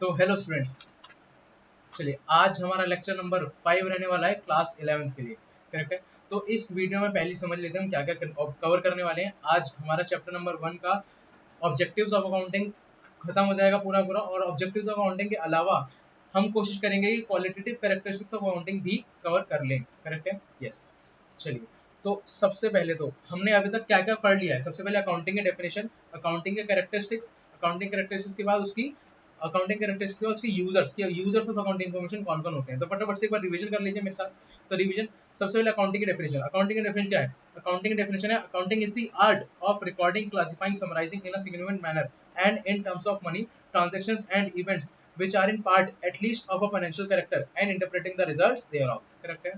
तो hello students, चलिए आज हमारा लेक्चर नंबर 5 रहने वाला है क्लास 11th के लिए। करेक्ट है। तो इस वीडियो में पहले समझ लेते हैं हम क्या क्या कवर करने वाले हैं। आज हमारा चैप्टर नंबर 1 का ऑब्जेक्टिव्स ऑफ अकाउंटिंग खत्म हो जाएगा पूरा पूरा, और ऑब्जेक्टिव्स ऑफ अकाउंटिंग के अलावा हम कोशिश करेंगे कि क्वालिटेटिव कैरेक्टरिस्टिक्स ऑफ अकाउंटिंग भी कवर कर लें। करेक्ट है, यस। चलिए, तो सबसे पहले तो हमने अभी तक क्या क्या पढ़ लिया है। सबसे पहले अकाउंटिंग के डेफिनेशन, अकाउंटिंग के कैरेक्टरिस्टिक्स, अकाउंटिंग कैरेक्टरिस्टिक्स के बाद उसकी अकाउंटिंग कैरेक्टरिस्टिक्स और उसके यूजर्स ऑफ अकाउंटिंग इन्फॉर्मेशन कौन कौन होते हैं। तो फटाफट से एक बार रिवीजन कर लीजिए मेरे साथ। तो रिवीजन, सबसे पहले अकाउंटिंग की डेफिनेशन। अकाउंटिंग की डेफिनेशन क्या है? अकाउंटिंग की डेफिनेशन है, accounting is the art of recording, classifying, summarising in a significant manner and in terms of money transactions and events which are in part at least of a financial character and interpreting the results thereof। Correct है।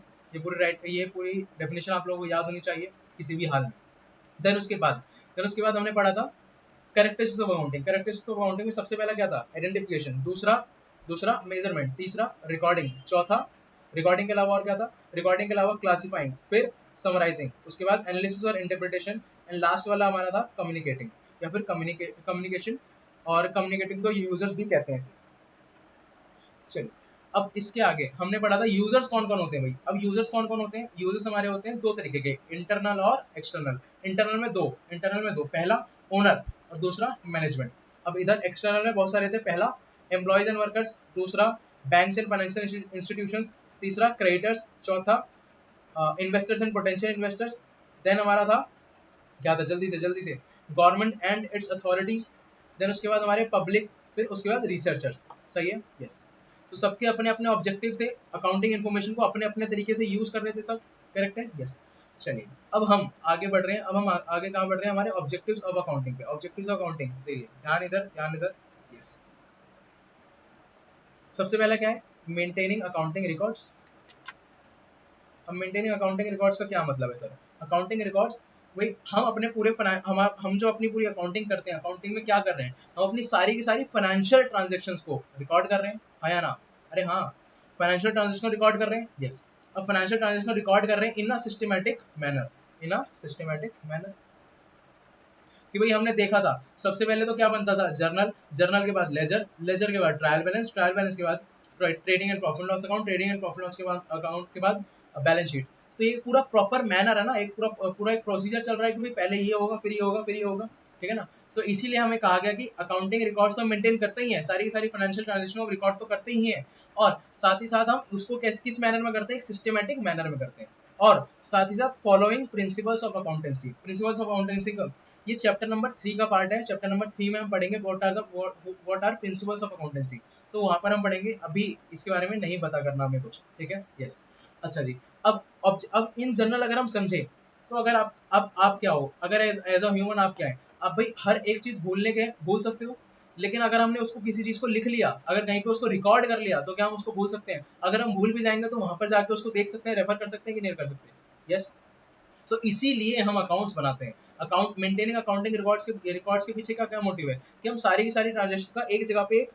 ये पूरी definition आप लोगों को याद होनी चाहिए किसी भी हाल में। देन उसके बाद हमने पढ़ा था characteristics of accounting. Characteristics of accounting में सबसे पहला क्या था? आइडेंटिफिकेशन। दूसरा मेजरमेंट। तीसरा रिकॉर्डिंग। चौथा रिकॉर्डिंग के अलावा और क्या था? रिकॉर्डिंग के अलावा क्लासिफाइंग, फिर समराइजिंग, उसके बाद एनालिसिस और इंटरप्रिटेशन, एंड लास्ट वाला हमारा था कम्युनिकेटिंग या फिर कम्युनिकेशन। और कम्युनिकेटिंग तो यूजर्स भी कहते हैं इसे। चलिए, अब इसके आगे हमने पढ़ा था यूजर्स कौन कौन होते हैं भाई। अब यूजर्स कौन कौन होते हैं? यूजर्स हमारे होते हैं दो तरीके के, इंटरनल और एक्सटर्नल। इंटरनल में दो, पहला ओनर और दूसरा मैनेजमेंट। अब इधर एक्सटर्नल में बहुत सारे थे। पहला एम्प्लॉयज एंड वर्कर्स, दूसरा बैंक्स एंड फाइनेंशियल इंस्टीट्यूशंस, तीसरा क्रेडिटर्स, चौथा investors and potential investors. Then हमारा था क्या था? जल्दी से government and its authorities. Then उसके बाद हमारे पब्लिक, फिर उसके बाद रिसर्चर्स। सही है, यस। तो सबके अपने अपने ऑब्जेक्टिव थे, अकाउंटिंग इन्फॉर्मेशन को अपने अपने तरीके से यूज कर रहे थे सब। करेक्ट है, यस। चलिए, अब हम आगे बढ़ रहे हैं। अब हम आगे कहाँ बढ़ रहे हैं? हमारे ऑब्जेक्टिव्स ऑफ अकाउंटिंग पे। ऑब्जेक्टिव्स ऑफ अकाउंटिंग, देखिए ध्यान इधर, यस। सबसे पहला क्या है? Maintaining accounting records. अब मेंटेनिंग अकाउंटिंग रिकॉर्ड्स का क्या मतलब है सर? अकाउंटिंग रिकॉर्ड्स, वही हम अपने पूरे हम जो अपनी पूरी अकाउंटिंग करते हैं, अकाउंटिंग में क्या कर रहे हैं? हम अपनी सारी की सारी फाइनेंशियल ट्रांजेक्शंस को रिकॉर्ड कर रहे हैं, हाँ या ना? अरे हाँ, फाइनेंशियल ट्रांजेक्शन रिकॉर्ड कर रहे हैं, यस। अब फाइनेंशियल ट्रांजेक्शन रिकॉर्ड कर रहे हैं इन अ सिस्टमैटिक मैनर। कि भाई हमने देखा था सबसे पहले तो क्या बनता था? जर्नल के बाद लेजर के बाद ट्रायल बैलेंस के बाद trading and profit loss account account के बाद बैलेंस शीट। तो ये पूरा प्रॉपर मैनर है ना, एक पूरा एक प्रोसीजर चल रहा है कि भाई पहले ये होगा, फिर ये होगा, फिर ये होगा। ठीक है ना? तो इसीलिए हमें कहा गया कि अकाउंटिंग रिकॉर्ड्स तो मेंटेन करते ही हैं, सारी की सारी फाइनेंशियल ट्रांजेक्शन को रिकॉर्ड तो करते ही हैं, और साथ ही साथ हम उसको किस मैनर में करते हैं? एक सिस्टमैटिक मैनर में करते हैं, और साथ ही साथ following principles of accountancy. Principles of accountancy का ये चैप्टर नंबर 3 का पार्ट है। चैप्टर नंबर 3 में हम पढ़ेंगे what are principles of accountancy. तो वहां पर हम पढ़ेंगे, अभी इसके बारे में नहीं पता करना हमें कुछ। ठीक है, यस। अच्छा जी, अब इन जनरल अगर हम समझे, तो अगर आप क्या हो, अगर एज अ ह्यूमन आप क्या है? आप भाई हर एक चीज भूल सकते हो, लेकिन अगर हमने उसको किसी चीज को लिख लिया, अगर कहीं पे उसको रिकॉर्ड कर लिया, तो क्या हम उसको भूल सकते हैं? अगर हम भूल भी जाएंगे तो वहां पर जाके उसको देख सकते हैं, रेफर कर सकते हैं कि नहीं कर सकते? यस। तो इसीलिए हम अकाउंट्स बनाते हैं। अकाउंट मेंटेनिंग अकाउंटिंग रिकॉर्ड्स के पीछे का क्या मोटिव है? कि हम सारी की सारी ट्रांजेक्शन का एक जगह पे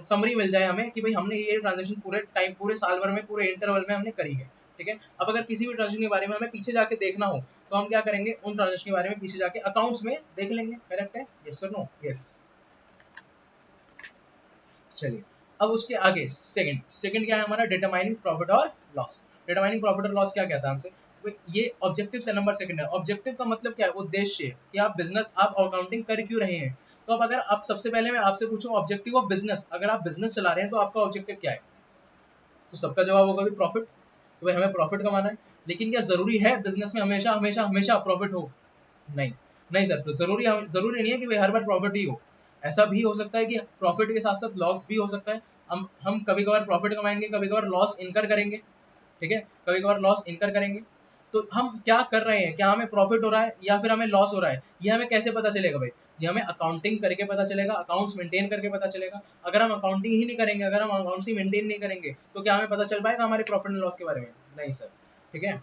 समरी मिल जाए हमें, कि भाई हमने ये ट्रांजेक्शन पूरे साल भर में, पूरे इंटरवल में हमने करी है। ठीक है। अब अगर किसी भी ट्रांजेक्शन के बारे में हमें पीछे जाके देखना हो, तो हम क्या करेंगे? उन ट्रांजेक्शन के बारे में पीछे जाके अकाउंट्स में देख लेंगे। करेक्ट है, यस और नो? यस। चलिए, अब उसके आगे सेकंड क्या है हमारा? डिटरमाइनिंग प्रॉफिट और लॉस। डिटरमाइनिंग प्रॉफिट और लॉस क्या कहता है हमसे? ये ऑब्जेक्टिव से नंबर सेकंड है। ऑब्जेक्टिव का मतलब क्या है? उद्देश्य, कि आप अकाउंटिंग कर क्यों रहे हैं। तो अब अगर आप सबसे पहले मैं आपसे पूछूं ऑब्जेक्टिव ऑफ बिजनेस, अगर आप बिजनेस चला रहे हैं तो आपका ऑब्जेक्टिव क्या है? तो सबका जवाब होगा भी प्रॉफिट। तो भाई हमें प्रॉफिट कमाना है। लेकिन क्या जरूरी है बिजनेस में हमेशा हमेशा हमेशा प्रॉफिट हो? नहीं, नहीं सर। तो जरूरी नहीं है कि भाई हर बार प्रॉफिट ही हो। ऐसा भी हो सकता है कि प्रॉफिट के साथ साथ लॉस भी हो सकता है। हम कभी कभार प्रॉफिट कमाएंगे, कभी कभार लॉस इनकर करेंगे। ठीक है, कभी कभार लॉस इनकर करेंगे। तो हम क्या कर रहे हैं? क्या हमें प्रॉफिट हो रहा है या फिर हमें लॉस हो रहा है? ये हमें कैसे पता चलेगा भाई? ये हमें अकाउंटिंग करके पता चलेगा, अकाउंट्स मेंटेन करके पता चलेगा। अगर हम अकाउंटिंग ही नहीं करेंगे, अगर हम अकाउंट्स ही मेंटेन नहीं करेंगे, तो क्या हमें पता चल पाएगा हमारे प्रॉफिट एंड लॉस के बारे में? नहीं सर। ठीक है।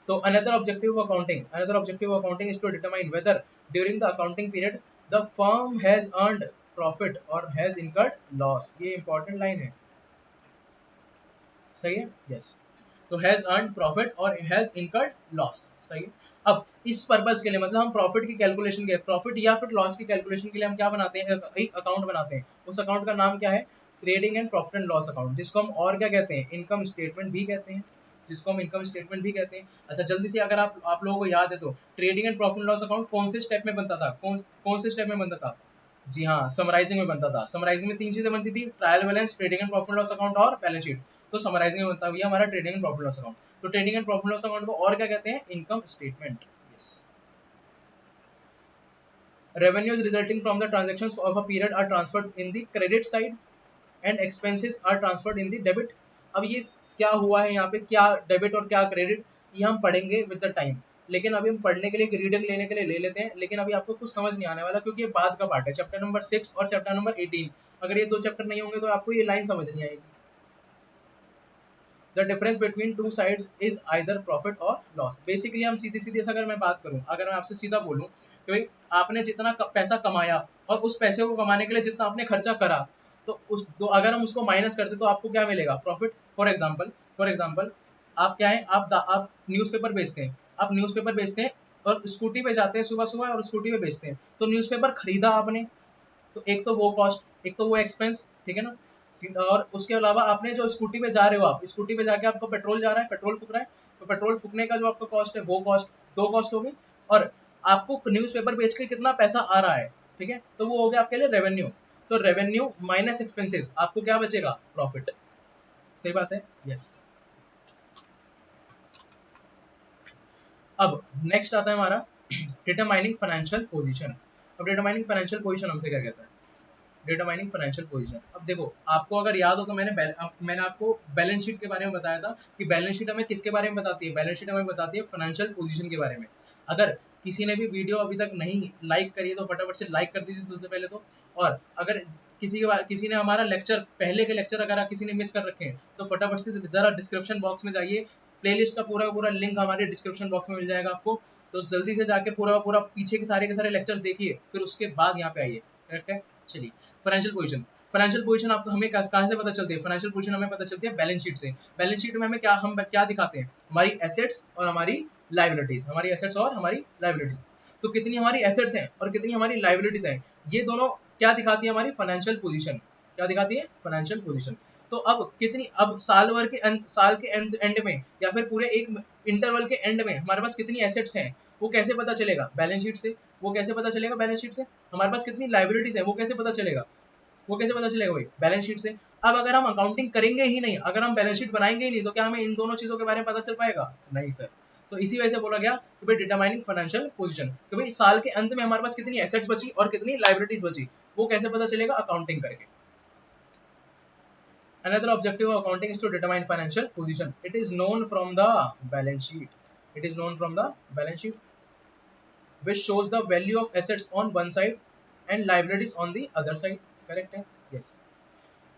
So another objective of accounting is to determine whether during the accounting period the firm has earned profit or has incurred loss. ये important line है, सही है? Yes. तो has earned profit और has incurred loss, सही है? अब इस पर्पज के लिए मतलब हम प्रॉफिट की कैलकुलेशन के प्रॉफिट या फिर लॉस की कैलकुलेशन के लिए हम क्या बनाते हैं, एक अकाउंट बनाते हैं। उस अकाउंट का नाम क्या है, trading and profit and loss account, जिसको हम और क्या कहते हैं, इनकम स्टेटमेंट भी कहते हैं, जिसको हम इनकम स्टेटमेंट भी कहते हैं। अच्छा जल्दी से अगर आप लोगों को याद है तो trading and profit and loss account कौन से स्टेप में बनता था, कौन से स्टेप में बनता था? जी हाँ, समराइजिंग में बनता था। समराइजिंग में तीन चीजें बनती थी, trial balance, trading and profit loss account और बैलेंस शीट। तो समराइजिंग में बनता है हमारा trading and profit loss account. तो trading and profit loss account को और क्या कहते हैं, income statement. Yes. Revenues resulting from the transactions of a period are transferred in the credit side and expenses are transferred in the debit। अब ये क्या हुआ है यहाँ पे, क्या डेबिट और क्या क्रेडिट, ये हम पढ़ेंगे विद द टाइम। लेकिन अभी हम पढ़ने के लिए एक रीडिंग लेने के लिए ले लेते हैं, लेकिन अभी आपको कुछ समझ नहीं आने वाला क्योंकि ये बाद का पार्ट है, चैप्टर नंबर 6 और चैप्टर नंबर 18। अगर ये दो चैप्टर नहीं होंगे तो आपको ये लाइन समझ नहीं आएगी। The difference between two sides is either profit और लॉस। बेसिकली हम सीधी सीधी अगर मैं बात करूं, अगर मैं आपसे सीधा बोलूं कि भाई आपने जितना पैसा कमाया और उस पैसे को कमाने के लिए जितना आपने खर्चा करा, तो उस तो अगर हम उसको माइनस करते तो आपको क्या मिलेगा, प्रॉफिट। फॉर एग्जाम्पल आप क्या है, आप न्यूज़पेपर बेचते हैं, आप न्यूज़पेपर बेचते हैं और स्कूटी पे जाते हैं सुबह सुबह और स्कूटी पे बेचते हैं। तो न्यूज़पेपर खरीदा आपने, तो एक तो वो कॉस्ट, एक तो वो एक्सपेंस, ठीक है ना। और उसके अलावा आपने जो स्कूटी पे जा रहे हो, आप स्कूटी पे जाके आपको पेट्रोल जा रहा है, पेट्रोल फूक रहा है, तो पेट्रोल फूकने का जो आपका कॉस्ट है वो कॉस्ट, दो कॉस्ट होगी। और आपको न्यूज़पेपर बेच के कितना पैसा आ रहा है, ठीक है, तो वो हो गया आपके लिए रेवेन्यू। तो रेवेन्यू माइनस एक्सपेंसेस, आपको क्या बचेगा, प्रॉफिट। सही बात है, यस। अब नेक्स्ट आता है हमारा डिटरमाइनिंग फाइनेंशियल पोजीशन। अब डिटरमाइनिंग फाइनेंशियल पोजीशन हमसे क्या कहता है, डिटरमाइनिंग फाइनेंशियल पोजीशन। अब देखो, आपको अगर याद हो तो मैंने आपको बैलेंस शीट के बारे में बताया था कि बैलेंस शीट हमें किसके बारे में बताती है, बैलेंस शीट हमें बताती है फाइनेंशियल पोजीशन के बारे में। अगर किसी ने भी वीडियो अभी तक नहीं लाइक करी है तो फटाफट से लाइक कर दीजिए सबसे पहले तो। और अगर किसी ने हमारा लेक्चर, पहले के लेक्चर अगर किसी ने मिस कर रखे हैं तो फटाफट से जरा डिस्क्रिप्शन बॉक्स में जाइए, प्लेलिस्ट का पूरा पूरा लिंक हमारे डिस्क्रिप्शन बॉक्स में मिल जाएगा आपको। तो जल्दी से जाके पूरा पूरा पीछे के सारे लेक्चर्स देखिए, फिर उसके बाद यहाँ पे आइए। करेक्ट है, चलिए। फाइनेंशियल पोजीशन, फाइनेंशियल पोजीशन आपको हमें कहाँ से पता चलती है, फाइनेंशियल पोजीशन हमें पता चलती है बैलेंस शीट से। बैलेंस शीट में हम क्या दिखाते हैं, हमारी एसेट्स और हमारी लाइबिलिटीज, हमारी एसेट्स और हमारी लाइबिलिटीज। तो कितनी हमारी एसेट्स हैं और कितनी हमारी लाइबिलिटीज हैं, ये दोनों क्या दिखाती है, हमारी फाइनेंशियल पोजीशन। क्या दिखाती है, फाइनेंशियल पोजीशन। तो अब कितनी, अब साल के एंड में या फिर पूरे एक इंटरवल के एंड में हमारे पास कितनी एसेट्स हैं, वो कैसे पता चलेगा, बैलेंस शीट से। वो कैसे पता चलेगा, बैलेंस शीट से। हमारे पास कितनी लाइबिलिटीज है वो कैसे पता चलेगा, वो कैसे पता चलेगा भाई, बैलेंस शीट से। अब अगर हम अकाउंटिंग करेंगे ही नहीं, अगर हम बैलेंस शीट बनाएंगे ही नहीं, तो क्या हमें इन दोनों चीजों के बारे में पता चल पाएगा, नहीं सर। तो इसी वजह से बोला गया कि भाई डिटरमाइनिंग फाइनेंशियल पोजीशन, कि भाई साल के अंत में हमारे पास कितनी एसेट्स बची और कितनी लाइबिलिटीज बची, वो कैसे पता चलेगा, अकाउंटिंग करके। Another objective of accounting is to determine financial position. It is known from the balance sheet. It is known from the balance sheet, which shows the value of assets on one side and liabilities on the other side. Correct? Yes.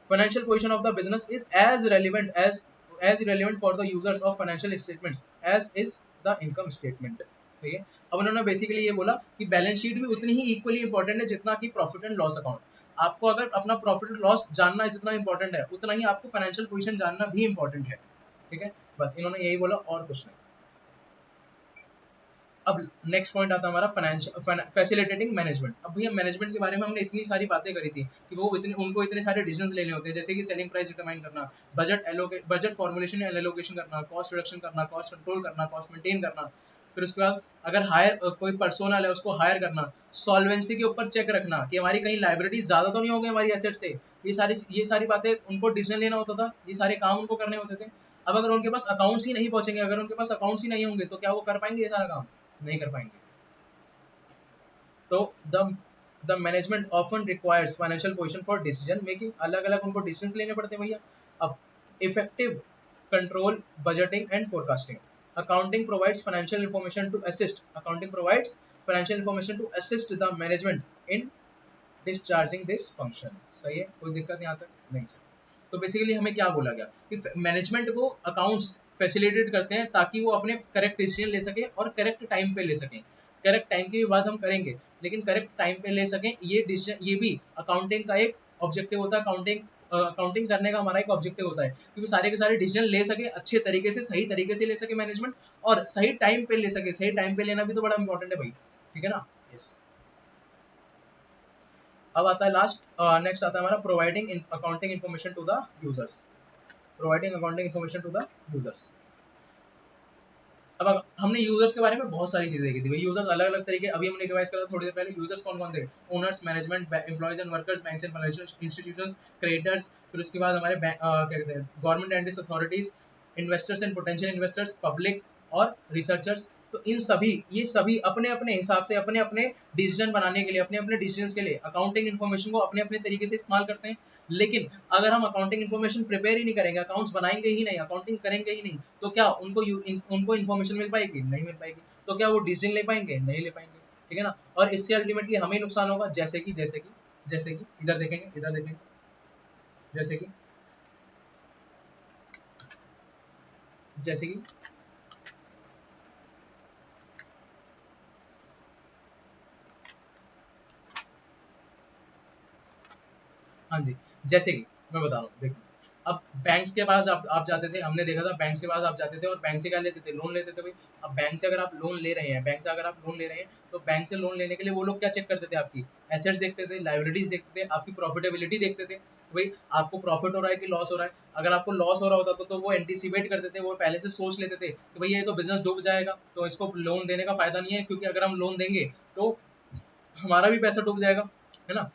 Financial position of the business is as relevant for the users of financial statements as is the income statement. सही है। अब उन्होंने basically ये बोला कि balance sheet भी उतनी ही equally important है जितना कि प्रॉफिट एंड लॉस अकाउंट। आपको अगर अपना प्रॉफिट एंड लॉस जानना जितना इंपॉर्टेंट है, उतना ही आपको फाइनेंशियल पोजीशन जानना भी इंपॉर्टेंट है। ठीक है, बस इन्होंने यही बोला और कुछ नहीं। अब नेक्स्ट पॉइंट आता है हमारा फाइनेंशियल फैसिलिटेटिंग मैनेजमेंट। अब भैया मैनेजमेंट के बारे में हमने इतनी सारी बातें करी थी कि उनको इतने सारे डिसीजंस लेने होते हैं, जैसे कि सेलिंग प्राइस डिटरमाइन करना, बजट फॉर्मुलेशन एंड एलोकेशन करना, कॉस्ट रिडक्शन करना, कॉस्ट कंट्रोल करना, कॉस्ट मेंटेन करना। फिर उसके बाद अगर कोई पर्सोनल है उसको हायर करना, सॉल्वेंसी के ऊपर चेक रखना कि हमारी कहीं लाइबिलिटी ज्यादा तो नहीं हो गई हमारी एसेट से। ये सारी बातें उनको डिसीजन लेना होता था, ये सारे काम उनको करने होते थे। अब अगर उनके पास अकाउंट्स ही नहीं पहुंचेंगे, अगर उनके पास अकाउंट्स ही नहीं होंगे तो क्या वो कर पाएंगे ये सारा काम, नहीं कर पाएंगे। तो the management often requires financial position for decision making. अलग अलग उनको डिसीजंस लेने पड़ते हैं भैया। अब effective control budgeting and forecasting. Accounting provides financial information to assist the management in discharging this function. सही है, कोई दिक्कत यहाँ तक नहीं सर। तो बेसिकली हमें क्या बोला गया कि मैनेजमेंट को अकाउंट्स फैसिलिटेट करते हैं ताकि वो अपने करेक्ट डिसीजन ले सके और करेक्ट टाइम पे ले सकें। करेक्ट टाइम की भी बात हम करेंगे, लेकिन करेक्ट टाइम पे ले सकें, ये भी अकाउंटिंग का एक ऑब्जेक्टिव होता है। अकाउंटिंग अकाउंटिंग करने का हमारा एक ऑब्जेक्टिव होता है, क्योंकि सारे के सारे डिसीजन ले सके अच्छे तरीके से, सही तरीके से ले सके मैनेजमेंट, और सही टाइम पे ले सके। सही टाइम पे लेना भी तो बड़ा इंपॉर्टेंट है भाई, ठीक है ना। यस। अब आता है लास्ट, नेक्स्ट आता है हमारा providing accounting information to the users. Providing accounting information to the users. अब हमने यूजर्स के बारे में बहुत सारी चीजें देखी थी भाई। यूजर्स अलग अलग तरीके, अभी हमने रिवाइज करा थोड़ी देर पहले। यूजर्स कौन कौन थे? Owners, management, employees and workers, banks and financial institutions, creditors, फिर उसके बाद हमारे क्या कहते हैं, government and authorities, investors and potential investors, public और रिसर्चर्स। तो इन सभी, ये सभी अपने अपने हिसाब से अपने अपने डिसीजन बनाने के लिए, अपने अपने डिसीजन के लिए अकाउंटिंग इन्फॉर्मेशन को अपने अपने तरीके से इस्तेमाल करते हैं। लेकिन अगर हम अकाउंटिंग इन्फॉर्मेशन प्रिपेयर ही नहीं करेंगे, अकाउंट्स बनाएंगे ही नहीं, अकाउंटिंग करेंगे ही नहीं, तो क्या उनको इन्फॉर्मेशन मिल पाएगी? नहीं मिल पाएगी। तो क्या वो डिसीजन ले पाएंगे? नहीं ले पाएंगे, ठीक है ना। और इससे अल्टीमेटली हमें नुकसान होगा, जैसे कि इधर देखेंगे, जैसे कि जैसे कि हाँ जी, जैसे कि मैं बता रहा हूँ, देखो, अब बैंक्स के पास आप जाते थे, हमने देखा था बैंक्स के पास आप जाते थे और बैंक से क्या लेते थे? लोन लेते थे भाई। अब बैंक से अगर आप लोन ले रहे हैं, तो बैंक से लोन लेने के लिए वो लोग क्या चेक करते थे? आपकी एसेट्स देखते थे, लाइबिलिटीज देखते थे, आपकी प्रॉफिटेबिलिटी देखते थे, भाई आपको प्रॉफिट हो रहा है कि लॉस हो रहा है। अगर आपको लॉस हो रहा होता तो वो एंटीसिपेट करते थे, वो पहले से सोच लेते थे कि भाई ये तो बिजनेस डूब जाएगा, तो इसको लोन देने का फायदा नहीं है, क्योंकि अगर हम लोन देंगे तो हमारा भी पैसा डूब जाएगा, है ना।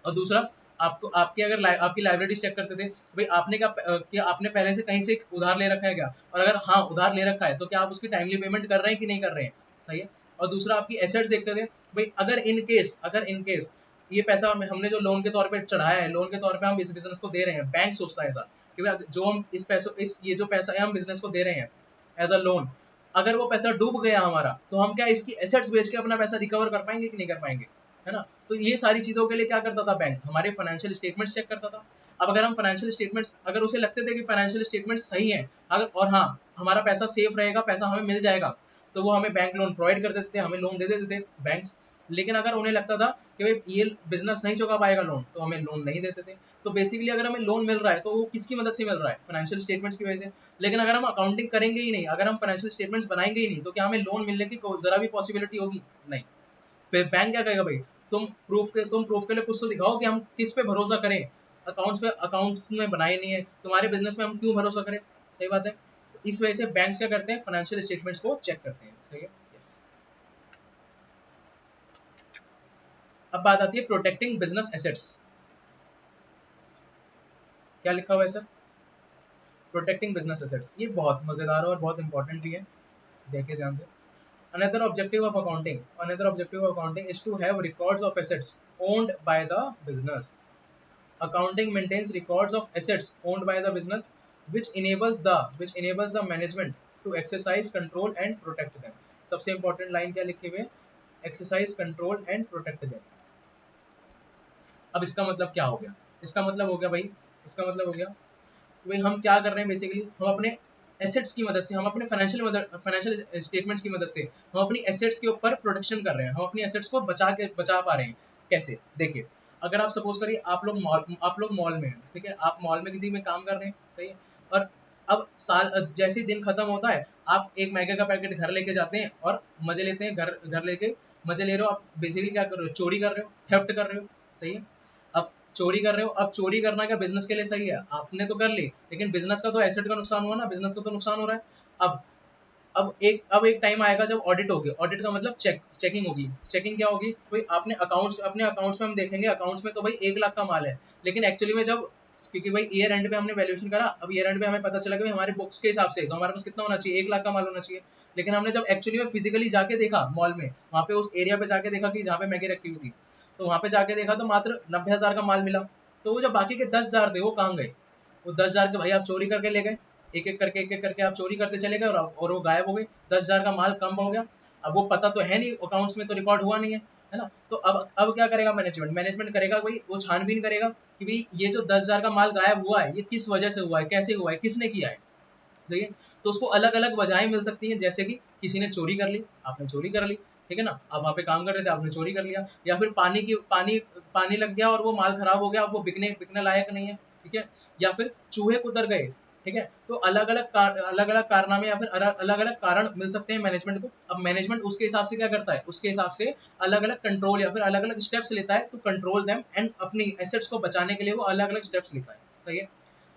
और दूसरा, आपको आपकी अगर आपकी लाइबिलिटीज चेक करते थे, भाई आपने क्या आपने पहले से कहीं से उधार ले रखा है क्या, और अगर हाँ उधार ले रखा है तो क्या आप उसकी टाइमली पेमेंट कर रहे हैं कि नहीं कर रहे हैं, सही है। और दूसरा, आपकी एसेट्स देखते थे, भाई अगर इन केस ये पैसा हमने जो लोन के तौर पे चढ़ाया है, लोन के तौर पे हम इस बिजनेस को दे रहे हैं, बैंक सोचता है ऐसा कि भाई जो हम इस पैसों इस ये जो पैसा है हम बिजनेस को दे रहे हैं एज अ लोन, अगर वो पैसा डूब गया हमारा, तो हम क्या इसकी एसेट्स बेच के अपना पैसा रिकवर कर पाएंगे कि नहीं कर पाएंगे, है ना। तो ये सारी चीजों के लिए क्या करता था बैंक? हमारे फाइनेंशियल स्टेटमेंट्स चेक करता था। अब अगर हम फाइनेंशियल स्टेटमेंट्स, अगर उसे लगते थे कि फाइनेंशियल स्टेटमेंट्स सही है, अगर और हाँ हमारा पैसा सेफ रहेगा, पैसा हमें मिल जाएगा, तो वो हमें बैंक लोन प्रोवाइड कर देते थे, हमें लोन दे देते थे बैंक्स। लेकिन अगर उन्हें लगता था कि भाई ये बिजनेस नहीं चुका पाएगा लोन, तो हमें लोन नहीं देते थे। तो बेसिकली अगर हमें लोन मिल रहा है तो वो किसकी मदद से मिल रहा है? फाइनेंशियल स्टेटमेंट्स की वजह से। लेकिन अगर हम अकाउंटिंग करेंगे ही नहीं, अगर हम फाइनेंशियल स्टेटमेंट्स बनाएंगे ही नहीं, तो क्या हमें लोन मिलने की जरा भी पॉसिबिलिटी होगी? नहीं। फिर बैंक क्या कहेगा? भाई तुम प्रूफ के लिए कुछ तो दिखाओ कि हम किस पे भरोसा करें। अकाउंट्स में बनाए नहीं है, तुम्हारे बिजनेस में हम क्यों भरोसा करें? सही बात है। तो इस वजह से बैंक क्या करते हैं? फाइनेंशियल स्टेटमेंट्स को चेक करते हैं, सही है। यस। अब बात आती है प्रोटेक्टिंग बिजनेस एसेट्स। क्या लिखा हुआ है सर? प्रोटेक्टिंग बिजनेस एसेट्स, ये बहुत मजेदार और बहुत इंपॉर्टेंट भी है, देखिए ध्यान से। Another objective of accounting is to have records of assets owned by the business. Accounting maintains records of assets owned by the business, which enables the management to exercise control and protect them. सबसे important line क्या लिखी हुई है? Exercise control and protect them. अब इसका मतलब क्या हो गया? इसका मतलब हो गया भाई, इसका मतलब हो गया कि भाई हम क्या कर रहे हैं, बेसिकली हम अपने एसेट्स की मदद से, हम अपने फाइनेंशियल स्टेटमेंट्स की मदद से हम अपनी एसेट्स के ऊपर प्रोटेक्शन कर रहे हैं, हम अपनी एसेट्स को बचा पा रहे हैं। कैसे? देखिए, अगर आप सपोज करिए आप लोग मॉल में हैं, ठीक है, आप मॉल में किसी में काम कर रहे हैं, सही है। और अब जैसे ही दिन खत्म होता है, आप एक मैगी का पैकेट घर लेके जाते हैं और मजे लेते हैं, घर घर लेके मजे ले रहे हो। आप बेसिकली क्या कर रहे हो? चोरी कर रहे हो, थेफ्ट कर रहे हो, सही है। अब चोरी कर रहे हो, अब चोरी करना क्या बिजनेस के लिए सही है? आपने तो कर ली, लेकिन बिजनेस का तो एसेट का नुकसान हुआ ना, बिजनेस का तो नुकसान हो रहा है। अब एक टाइम आएगा जब ऑडिट होगी। ऑडिट का मतलब चेकिंग होगी। चेकिंग क्या होगी? कोई आपने अपने अकाउंट्स में हम देखेंगे, अकाउंट्स में तो भाई 1 लाख का माल है, लेकिन एक्चुअली में जब, क्योंकि भाई ईयर एंड पे हमने वैल्यूएशन करा, अब ईयर एंड पे हमें पता चला कि हमारे बुक्स के हिसाब से तो हमारे पास कितना होना चाहिए? 1 लाख का माल होना चाहिए। लेकिन हमने जब एक्चुअली में फिजिकली जाके देखा मॉल में, वहाँ पे उस एरिया पे जाके देखा कि जहाँ पे मैगी रखी हुई थी, तो वहाँ पे जाके देखा तो मात्र 90,000 का माल मिला। तो वो जो बाकी के 10,000 थे वो कहाँ गए? वो 10,000 के भाई आप चोरी करके ले गए, एक एक करके आप चोरी करते चले गए, और वो गायब हो गए। 10,000 का माल कम हो गया। अब वो पता तो है नहीं, अकाउंट्स में तो रिकॉर्ड हुआ नहीं है ना। तो अब क्या करेगा मैनेजमेंट करेगा भाई, वो छानबीन करेगा कि भाई ये जो 10,000 का माल गायब हुआ है, ये किस वजह से हुआ है, कैसे हुआ है, किसने किया है, सही है। तो उसको अलग अलग वजहें मिल सकती हैं, जैसे कि किसी ने चोरी कर ली, आपने चोरी कर ली, ठीक है ना, आप वहाँ पे काम कर रहे थे, आपने चोरी कर लिया। या फिर पानी लग गया और वो माल खराब हो गया, अब वो बिकने बिकने लायक नहीं है, ठीक है, या फिर चूहे कुतर गए, ठीक है। तो अलग अलग कारनामे या फिर अलग अलग कारण मिल सकते हैं मैनेजमेंट को। अब मैनेजमेंट उसके हिसाब से क्या करता है, उसके हिसाब से अलग अलग कंट्रोल या फिर अलग अलग स्टेप्स लेता है टू कंट्रोल देम, एंड अपनी एसेट्स को बचाने के लिए वो अलग अलग स्टेप्स लेता है, सही है।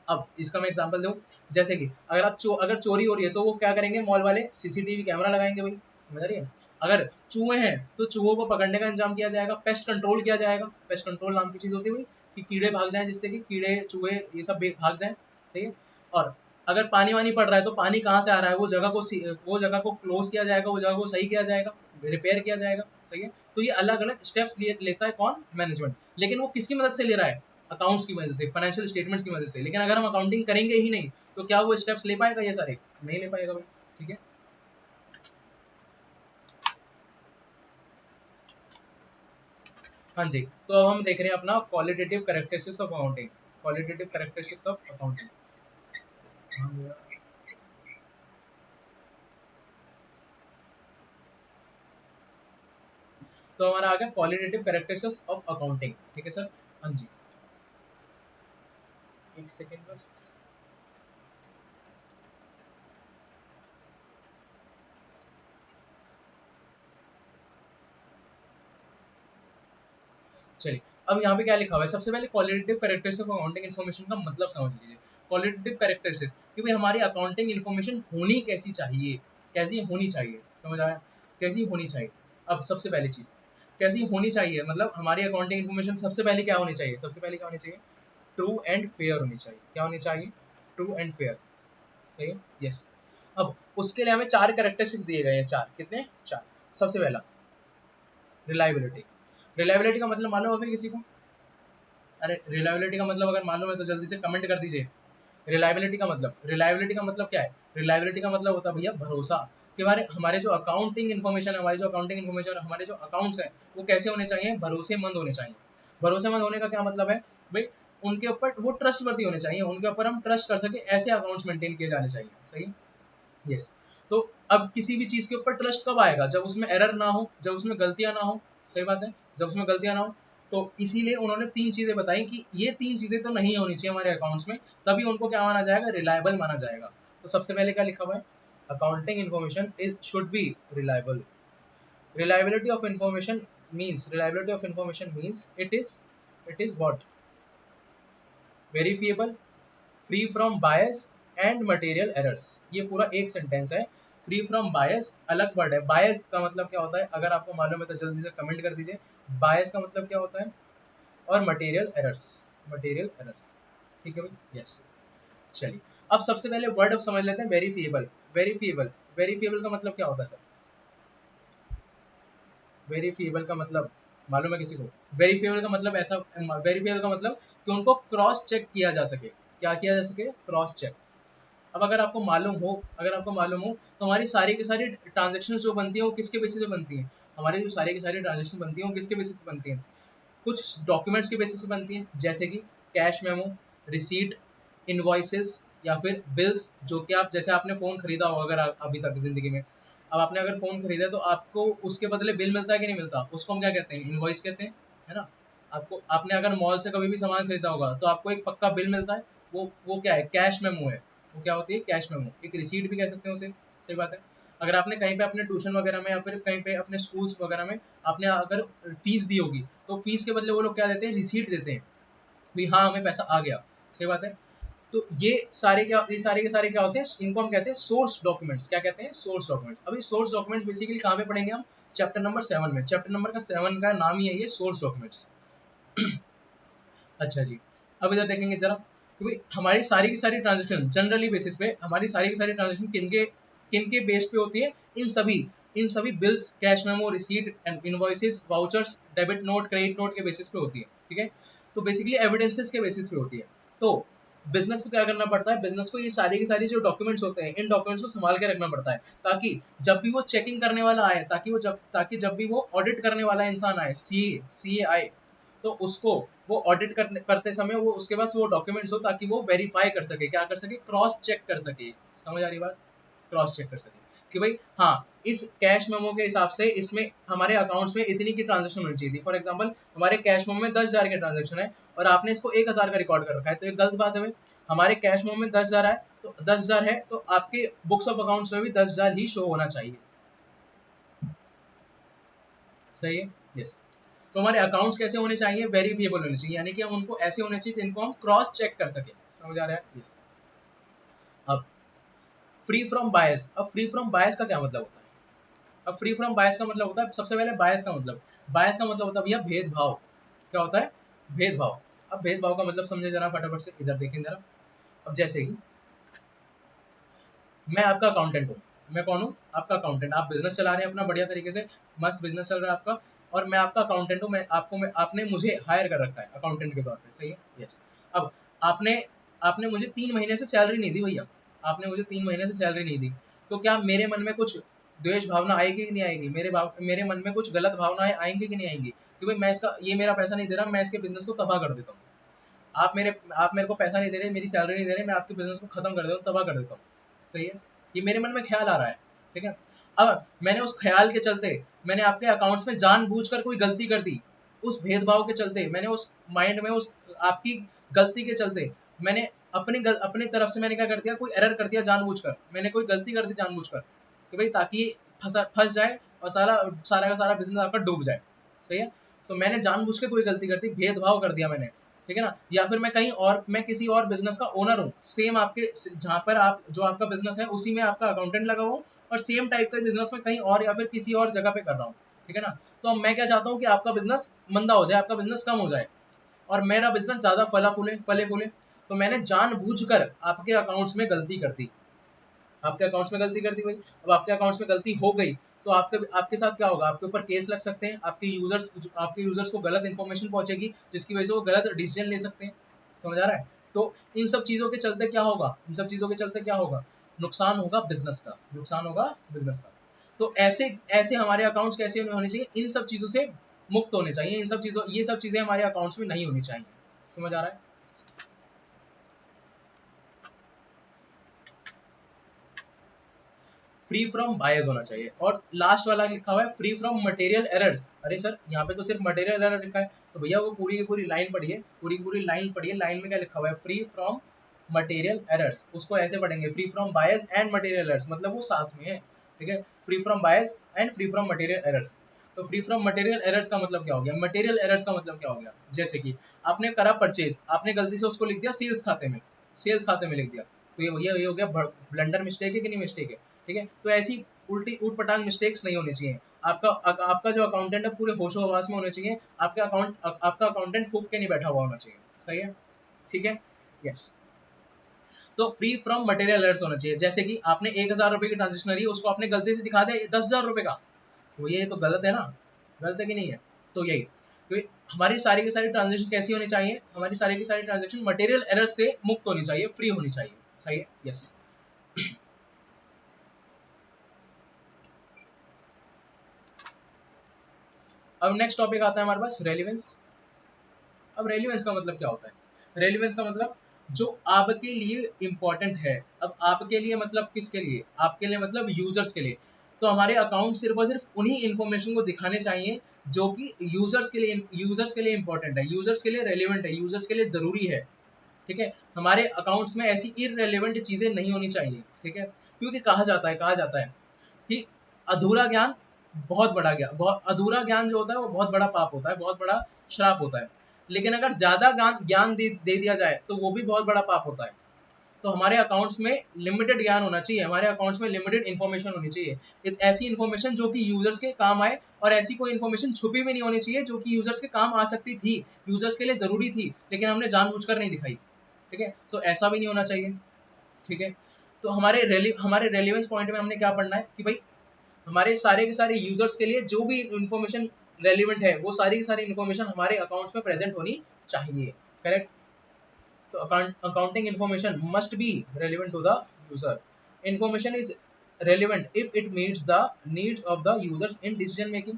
अब इसका मैं एग्जांपल दूं, जैसे कि अगर अगर चोरी हो रही है तो वो क्या करेंगे, मॉल वाले सीसीटीवी कैमरा लगाएंगे भाई, समझ रही है। अगर चूहे हैं तो चूहों को पकड़ने का इंतजाम किया जाएगा, पेस्ट कंट्रोल किया जाएगा। पेस्ट कंट्रोल नाम की चीज होती है भाई कि कीड़े भाग जाएं, जिससे कि कीड़े चूहे ये सब भाग जाएं, ठीक है। और अगर पानी वानी पड़ रहा है तो पानी कहाँ से आ रहा है, वो जगह को क्लोज किया जाएगा, वो जगह को सही किया जाएगा, रिपेयर किया जाएगा, सही है। तो ये अलग अलग स्टेप्स लेता है कौन, मैनेजमेंट। लेकिन वो किसकी मदद से ले रहा है, अकाउंट्स की वजह से, फाइनेंशियल स्टेटमेंट्स की वजह से। लेकिन अगर हम अकाउंटिंग करेंगे ही नहीं तो क्या वो स्टेप्स ले पाएगा, ये सारे नहीं ले पाएगा भाई, ठीक है। हाँ जी, तो अब हम देख रहे हैं अपना qualitative characteristics of accounting, qualitative characteristics of accounting. तो हमारा आ गया क्वालिटेटिव कैरेक्टरिस्टिक्स ऑफ अकाउंटिंग, ठीक है सर। हाँ जी, एक सेकेंड बस। चलिए, अब यहाँ पे क्या लिखा हुआ है, सबसे पहले qualitative characteristics of accounting information का मतलब समझ लीजिए। क्वालिटेटिव कैरेक्टरिस्टिक कि भाई हमारी अकाउंटिंग इन्फॉर्मेशन होनी कैसी चाहिए, कैसी होनी चाहिए, समझ आया, कैसी होनी चाहिए। अब सबसे पहली चीज कैसी होनी चाहिए, मतलब हमारी अकाउंटिंग इन्फॉर्मेशन सबसे पहले क्या होनी चाहिए, सबसे पहले क्या होनी चाहिए, ट्रू एंड फेयर होनी चाहिए। क्या होनी चाहिए, ट्रू एंड फेयर, सही है, यस। अब उसके लिए हमें चार कैरेक्टरिस्टिक्स दिए गए हैं, चार, कितने, चार। सबसे पहला रिलायबिलिटी। रिलायबिलिटी का मतलब मालूम है फिर किसी को, अरे रिलायबिलिटी का मतलब अगर मालूम है तो जल्दी से कमेंट कर दीजिए। रिलायबिलिटी का मतलब क्या है, रिलायबिलिटी का मतलब होता है भैया भरोसा, कि हमारे हमारे जो अकाउंटिंग इन्फॉर्मेशन है, हमारी जो अकाउंटिंग इन्फॉर्मेशन, हमारे जो अकाउंट्स हैं वो कैसे होने चाहिए, भरोसेमंद होने चाहिए। भरोसेमंद होने का क्या मतलब है भाई, उनके ऊपर वो ट्रस्टवर्दी होने चाहिए, उनके ऊपर हम ट्रस्ट कर सके, ऐसे अकाउंट्स मेंटेन किए जाने चाहिए, सही, यस। तो अब किसी भी चीज के ऊपर ट्रस्ट कब आएगा, जब उसमें एरर ना हो, जब उसमें गलतियां ना हो, सही बात है, जब उसमें गलतियां ना हो। तो इसीलिए उन्होंने तीन चीजें बताई कि ये तीन चीजें तो नहीं होनी चाहिए हमारे अकाउंट्स में, तभी उनको क्या माना जाएगा, रिलायबल माना जाएगा। तो सबसे पहले क्या लिखा हुआ है, accounting information is should be reliable. Reliability of information means it is what, verifiable, free from bias and material errors. ये पूरा एक सेंटेंस है। फ्री फ्रॉम बायस अलग वर्ड है, बायस का मतलब क्या होता है, अगर आपको मालूम है तो जल्दी से कमेंट कर दीजिए, बायस का मतलब क्या होता है। और मटेरियल एरर्स, मटेरियल एरर्स, ठीक है भाई, यस। चलिए, अब सबसे पहले वर्ड अब समझ लेते हैं, वेरीफिएबल। वेरीफिएबल, वेरीफिएबल का मतलब क्या होता है सर, वेरीफिएबल का मतलब मालूम है किसी को, वेरीफिएबल का मतलब ऐसा, वेरीफिएबल का मतलब कि उनको क्रॉस चेक किया जा सके। क्या किया जा सके, क्रॉस चेक। अब अगर आपको मालूम हो तो हमारी सारी की सारी ट्रांजेक्शन जो बनती है वो किसके बेसिस पे बनती है, हमारी जो सारी की सारी ट्रांजेक्शन बनती है वो किसके बेसिस पे बनती है, कुछ डॉक्यूमेंट्स के बेसिस पे बनती हैं, जैसे कि कैश मेमो, रिसीट, इनवॉइसेस, या फिर बिल्स। जो कि आप, जैसे आपने फ़ोन खरीदा हो अगर अभी तक ज़िंदगी में, अब आपने अगर फ़ोन खरीदा तो आपको उसके बदले बिल मिलता है कि नहीं मिलता, उसको हम क्या कहते हैं, इनवॉइस कहते हैं, है ना। आपको, आपने अगर मॉल से कभी भी सामान खरीदा होगा तो आपको एक पक्का बिल मिलता है, वो क्या है, कैश मेमो है। वो क्या होती है, कैश मेमो, एक रिसीट भी कह सकते हैं उसे, सही बात है। अगर आपने कहीं पे अपने ट्यूशन वगैरह में या फिर कहीं पे अपने स्कूल्स वगैरह में आपने अगर फीस दी होगी तो फीस के बदले वो लोग क्या देते हैं, रिसीट देते हैं, भी हाँ हमें पैसा आ गया, सही बात है। तो ये सारे के सारे क्या होते हैं, इनको हम कहते हैं सोर्स डॉक्यूमेंट्स। क्या कहते हैं, सोर्स डॉक्यूमेंट्स। अभी सोर्स डॉक्यूमेंट्स बेसिकली कहाँ पे पढ़ेंगे हम, चैप्टर नंबर 7 में। चैप्टर नंबर का 7 का नाम ही है ये, सोर्स डॉक्यूमेंट्स। अच्छा जी, अब इधर देखेंगे जरा, क्योंकि हमारी सारी की सारी ट्रांजेक्शन जनरली बेसिस पे, हमारी सारी की सारी ट्रांजेक्शन किनके किनके बेस पे होती है, इन सभी bills, cash memo, receipt and invoices, vouchers, debit note, credit note के बेसिस पे होती है, ठीक है। तो बेसिकली एविडेंसेस के बेसिस पे होती है। तो बिजनेस को क्या करना पड़ता है, बिजनेस को ये सारी की सारी जो डॉक्यूमेंट्स होते हैं, इन डॉक्यूमेंट्स को संभाल के रखना पड़ता है, ताकि जब भी वो चेकिंग करने वाला आए, ताकि जब भी वो ऑडिट करने वाला इंसान आए, सीए आए, तो उसको वो ऑडिट करते समय वो उसके पास वो डॉक्यूमेंट्स हो, ताकि वो वेरीफाई कर सके, क्या कर सके, क्रॉस चेक कर सके। समझ आ रही बात, क्रॉस चेक कर सके। कि भाई हाँ इस कैश मेमो के हिसाब से इसमें हमारे अकाउंट्स में इतनी की ट्रांजेक्शन होनी चाहिए थी। फॉर एग्जांपल हमारे कैश मेमो में 10,000 के ट्रांजेक्शन है और आपने इसको 1,000 का रिकॉर्ड कर रखा है, तो एक गलत बात है भाई। हमारे कैश मेमो में 10,000 है तो 10,000 है तो आपके बुक्स ऑफ अकाउंट्स में भी 10,000 ही शो होना चाहिए। सही है, यस। तो हमारे अकाउंट्स कैसे होने चाहिए, वेरिफिएबल होने चाहिए, यानी कि हम उनको ऐसे होने चाहिए जिनको हम क्रॉस चेक कर सके। समझ आ रहा है, यस। अब फ्री फ्रॉम बायस, अब फ्री फ्रॉम बायस का क्या मतलब होता है? अब फ्री फ्रॉम बायस का मतलब होता है, सबसे पहले बायस का मतलब, बायस का मतलब होता है भैया भेदभाव। क्या होता है? भेदभाव। अब भेदभाव का मतलब समझे जरा फटाफट से, इधर देखें जरा। अब जैसे कि मैं आपका अकाउंटेंट हूँ, मैं कौन हूँ? आपका अकाउंटेंट। आप बिजनेस चला रहे हैं अपना बढ़िया तरीके से, मस्त बिजनेस चल रहा है आपका, और मैं आपका अकाउंटेंट हूँ। आपने मुझे हायर कर रखा है अकाउंटेंट के तौर पे, सही है, यस। अब आपने आपने मुझे 3 महीने से सैलरी नहीं दी भैया, आपने मुझे 3 महीने से सैलरी नहीं दी, तो क्या मेरे मन में कुछ द्वेष भावना आएगी कि नहीं आएगी? मेरे मन में कुछ गलत भावनाएं आएंगी कि नहीं आएंगी कि भाई मैं इसका, ये मेरा पैसा नहीं दे रहा, मैं इसके बिजनेस को तबाह कर देता हूँ। आप मेरे को पैसा नहीं दे रहे, मेरी सैलरी नहीं दे रहे, मैं आपके बिजनेस को खत्म कर देता हूँ, तबाह कर देता हूँ। सही है, ये मेरे मन में ख्याल आ रहा है, ठीक है। अब मैंने उस ख्याल के चलते मैंने आपके अकाउंट्स में जानबूझकर कोई गलती कर दी, उस भेदभाव के चलते मैंने उस माइंड में उस आपकी गलती के चलते मैंने अपनी तरफ से मैंने क्या कर दिया, कोई एरर कर दिया जानबूझकर, मैंने कोई गलती कर दी जानबूझकर कि भाई ताकि फंस जाए और सारा सारा का सारा बिजनेस आपका डूब जाए। सही है, तो मैंने जानबूझ के कोई गलती कर दी, भेदभाव कर दिया मैंने, ठीक है ना। या फिर मैं कहीं और, मैं किसी और बिजनेस का ओनर हूँ, सेम आपके जहाँ पर आप जो आपका बिजनेस है उसी में आपका अकाउंटेंट लगा हुआ, और सेम टाइप का बिजनेस में कहीं और या फिर किसी और जगह पे कर रहा हूँ, ठीक है ना। तो अब मैं क्या चाहता हूँ कि आपका बिजनेस मंदा हो जाए, आपका बिजनेस कम हो जाए और मेरा बिजनेस ज्यादा फले फूले। तो मैंने जानबूझकर आपके अकाउंट्स में गलती कर दी, आपके अकाउंट्स में गलती कर दी भाई। अब आपके अकाउंट्स में गलती हो गई तो आपके आपके साथ क्या होगा? आपके ऊपर केस लग सकते हैं, आपके यूजर्स को गलत इन्फॉर्मेशन पहुंचेगी जिसकी वजह से वो गलत डिसीजन ले सकते हैं। समझ आ रहा है? तो इन सब चीजों के चलते क्या होगा, इन सब चीजों के चलते क्या होगा? नुकसान होगा बिजनेस का, नुकसान होगा बिजनेस का। तो ऐसे ऐसे हमारे अकाउंट्स कैसे होने चाहिए? इन सब चीजों से मुक्त होने चाहिए, इन सब चीजों, ये सब चीजें हमारे अकाउंट्स में नहीं होनी चाहिए। समझ आ रहा है? फ्री फ्रॉम बायस होना चाहिए। और लास्ट वाला लिखा हुआ है फ्री फ्रॉम मटेरियल एरर्स। अरे सर, यहाँ पे तो सिर्फ मटेरियल एरर लिखा है, तो भैया वो पूरी की पूरी लाइन पढ़िए, पूरी की पूरी लाइन पढ़िए। लाइन में क्या लिखा हुआ है? Free from material errors. उसको ऐसे पढ़ेंगे, free from bias and material errors, मतलब वो साथ में है, ठीक है। Free from bias and free from material errors. तो फ्री फ्रॉम मटेरियल एरर्स का मतलब क्या हो गया? मटेरियल एरर्स का मतलब क्या हो गया? जैसे कि आपने करा परचेज, आपने गलती से उसको लिख दिया सेल्स खाते में, सेल्स खाते में लिख दिया, तो ये भैया ये हो गया ब्लंडर, मिस्टेक है कि नहीं मिस्टेक है? ठीक है, तो ऐसी उल्टी ऊटपटांग मिस्टेक्स नहीं होनी चाहिए। आपका जो अकाउंटेंट है पूरे होशो हवास में होने चाहिए, आपका अकाउंटेंट फूक के नहीं बैठा हुआ होना चाहिए। सही है, ठीक है, यस। तो फ्री फ्रॉम मटेरियल एरर्स होना चाहिए। जैसे कि आपने 1,000 रुपए की ट्रांजेक्शन रही है, उसको आपने गलती से दिखा दिया 10,000 रुपए का, तो ये तो गलत है ना, गलत है कि नहीं है? तो यही, तो हमारी सारी की सारी ट्रांजेक्शन कैसी होनी चाहिए? हमारी सारी की सारी ट्रांजेक्शन मटेरियल एरर से मुक्त होनी चाहिए, फ्री होनी चाहिए। सही है, यस। अब नेक्स्ट टॉपिक आता है हमारे पास, रेलिवेंस। अब रेलिवेंस का मतलब क्या होता है? रेलिवेंस का मतलब जो आपके लिए इंपॉर्टेंट है। अब आपके लिए मतलब किसके लिए? आपके लिए मतलब यूजर्स के लिए। तो हमारे अकाउंट सिर्फ और सिर्फ उन्हीं इंफॉर्मेशन को दिखाने चाहिए जो कि यूजर्स के लिए इंपॉर्टेंट है, यूजर्स के लिए रेलिवेंट है, यूजर्स के लिए जरूरी है, ठीक है। हमारे अकाउंट्स में ऐसी इररेलेवेंट चीजें नहीं होनी चाहिए, ठीक है। क्योंकि कहा जाता है कि अधूरा ज्ञान बहुत बड़ा ज्ञान, बहुत अधूरा ज्ञान जो होता है वो बहुत बड़ा पाप होता है, बहुत बड़ा श्राप होता है। लेकिन अगर ज्यादा ज्ञान दे दिया जाए तो वो भी बहुत बड़ा पाप होता है। तो हमारे अकाउंट्स में लिमिटेड ज्ञान होना चाहिए, हमारे अकाउंट्स में लिमिटेड इन्फॉर्मेशन होनी चाहिए, ऐसी इन्फॉर्मेशन जो कि यूजर्स के काम आए, और ऐसी कोई इन्फॉर्मेशन छुपी भी नहीं होनी चाहिए जो कि यूजर्स के काम आ सकती थी, यूजर्स के लिए जरूरी थी, लेकिन हमने जानबूझकर नहीं दिखाई, ठीक है। तो ऐसा भी नहीं होना चाहिए, ठीक है। तो हमारे रेलिवेंस पॉइंट में हमने क्या पढ़ना है कि भाई हमारे सारे के सारे यूजर्स के लिए जो भी इंफॉर्मेशन रेलिवेंट है वो सारी की सारी इंफॉर्मेशन हमारे अकाउंट्स में प्रेजेंट होनी चाहिए, करेक्ट। तो accounting information must be relevant to the user. Information is relevant if it meets the needs of the users in decision making.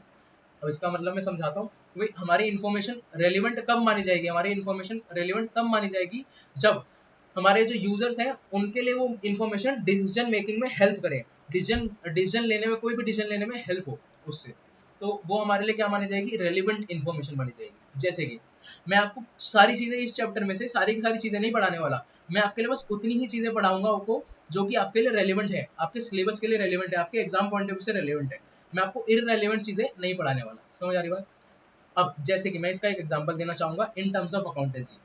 अब इसका मतलब मैं समझाता हूँ, भाई हमारी इन्फॉर्मेशन रेलिवेंट कब मानी जाएगी? हमारी इन्फॉर्मेशन रेलिवेंट तब मानी जाएगी जब हमारे जो यूजर्स हैं उनके लिए वो इन्फॉर्मेशन डिसीजन मेकिंग में हेल्प करे, डिसीजन लेने में, कोई भी डिसीजन लेने में हेल्प हो उससे, तो वो हमारे लिए क्या मानी जाएगी, रेलिवेंट इन्फॉर्मेशन मानी जाएगी। जैसे कि मैं आपको सारी चीजें इस चैप्टर में से सारी की सारी चीजें नहीं पढ़ाने वाला, मैं आपके लिए बस उतनी ही चीजें पढ़ाऊंगा आपको जो कि आपके लिए रेलिवेंट है, आपके सिलेबस के लिए रेलिवेंट है, आपके एग्जाम पॉइंट ऑफ व्यू से रेलिवेंट है। मैं आपको इररेलेवेंट चीजें नहीं पढ़ाने वाला, समझ आ रही बात। अब जैसे कि मैं इसका एक एग्जांपल देना चाहूंगा इन टर्म्स ऑफ अकाउंटेंसी।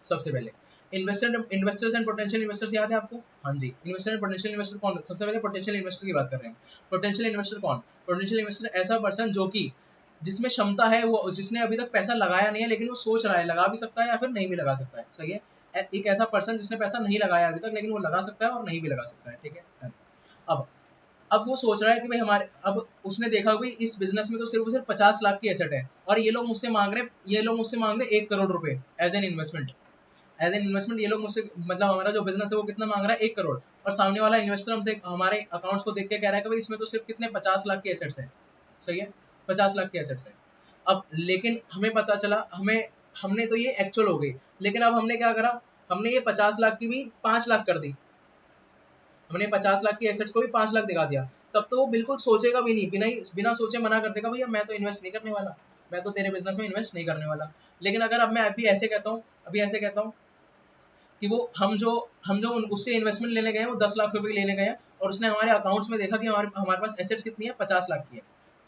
सबसे पहले इन्वेस्टर्स एंड पोटेंशियल इन्वेस्टर्स याद है आपको? हाँ जी, इन्वेस्टर एंड पोटेंशियल इन्वेस्टर कौन? सबसे पहले पोटेंशियल इन्वेस्टर की बात कर रहे हैं। पोटेंशियल इन्वेस्टर कौन? पोटेंशियल इन्वेस्टर ऐसा पर्सन जो कि जिसमें क्षमता है, वो जिसने अभी तक पैसा लगाया नहीं है लेकिन वो सोच रहा है लगा भी सकता है या फिर नहीं भी लगा सकता है, सही है। एक ऐसा पर्सन जिसने पैसा नहीं लगाया अभी तक लेकिन वो लगा सकता है और नहीं भी लगा सकता है, ठीक है। अब वो सोच रहा है कि भाई हमारे, अब उसने देखा भाई इस बिजनेस में तो सिर्फ 50 लाख की एसेट है और ये लोग मुझसे मांग रहे 1 करोड़ रुपए as an investment. As an investment ये लोग मुझसे, मतलब हमारा जो बिजनेस है वो कितना मांग रहा है, 1 करोड़। और सामने वाला इन्वेस्टर हमसे हमारे अकाउंट्स को देख के कह रहा है कि भाई इसमें तो सिर्फ कितने 50 लाख की एसेट्स है, सही है, 50 लाख की एसेट्स है। अब लेकिन हमें पता चला, हमने तो ये एक्चुअल हो गई, लेकिन अब हमने क्या करा, हमने ये 50 लाख की भी 5 लाख कर दी, हमने 50 लाख की एसेट्स को भी 5 लाख दिखा दिया। तब तो वो बिल्कुल सोचेगा भी नहीं, बिना सोचे मना कर देगा, भैया मैं तो इन्वेस्ट नहीं करने वाला, मैं तो तेरे बिजनेस में इन्वेस्ट नहीं करने वाला। लेकिन अगर अब मैं अभी ऐसे कहता हूँ कि वो हम जो उससे इन्वेस्टमेंट लेने गए हैं वो 10 लाख रुपए लेने गए हैं और उसने हमारे अकाउंट्स में देखा कि हमारे पास एसेट्स कितनी है, 50 लाख की है,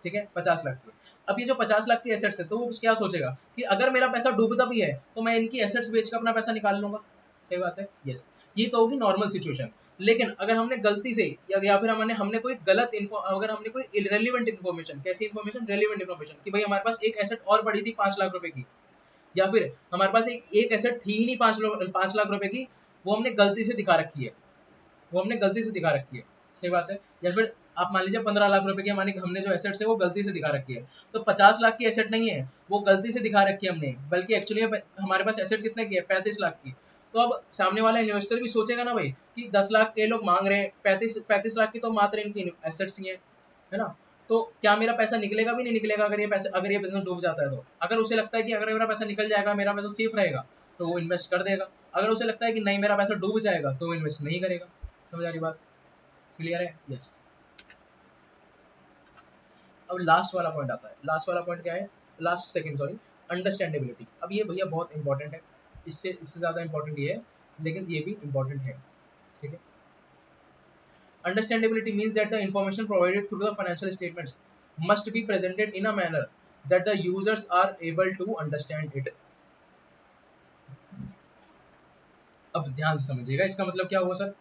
ठीक है, 50 लाख की। अब ये जो 50 लाख की एसेट्स है तो वो क्या सोचेगा कि अगर मेरा पैसा डूबता भी है तो मैं इनकी एसेट्स बेच कर अपना पैसा निकाल लूंगा, सही बात है, यस। ये तो होगी नॉर्मल सिचुएशन। लेकिन अगर हमने गलती से या फिर हमने कोई गलत अगर हमने कोई इरेलीवेंट इन्फॉर्मेशन, कैसी इन्फॉर्मेशन, रेलिवेंट इन्फॉर्मेशन, कि भाई हमारे पास एक एसेट और पड़ी थी 5 लाख रुपए की, या फिर हमारे पास एक एसेट थी ही नहीं 5 लाख रुपए की, वो हमने गलती से दिखा रखी है, वो हमने गलती से दिखा रखी है, सही बात है। या फिर आप मान लीजिए 15 लाख रुपए की हमारी, हमने जो एसेट्स है वो गलती से दिखा रखी है, तो 50 लाख की एसेट नहीं है, वो गलती से दिखा रखी है हमने, बल्कि एक्चुअली हमारे पास एसेट कितने की है, 35 लाख की। तो अब सामने वाला इन्वेस्टर भी सोचेगा ना भाई कि 10 लाख के लोग मांग रहे हैं, 35 लाख की तो मात्र इनकी एसेट्स ही है ना। तो क्या मेरा पैसा निकलेगा भी नहीं निकलेगा अगर ये बिजनेस डूब जाता है तो? अगर उसे लगता है कि अगर मेरा पैसा निकल जाएगा, मेरा पैसा सेफ रहेगा, तो वो इन्वेस्ट कर देगा। अगर उसे लगता है कि नहीं मेरा पैसा डूब जाएगा तो वो इन्वेस्ट नहीं करेगा। समझ आ रही बात? क्लियर है? यस। अब लास्ट वाला पॉइंट आता है। लास्ट वाला पॉइंट क्या है? Last second sorry, understandability. अब ये भैया बहुत इंपॉर्टेंट है, इससे ज्यादा इंपॉर्टेंट ये है, लेकिन ये भी इंपॉर्टेंट है, ठीक है। Understandability means that the information provided through the financial statements must be presented in a manner that the users are able to understand it. अब ध्यान से समझिएगा इसका मतलब क्या हुआ सर।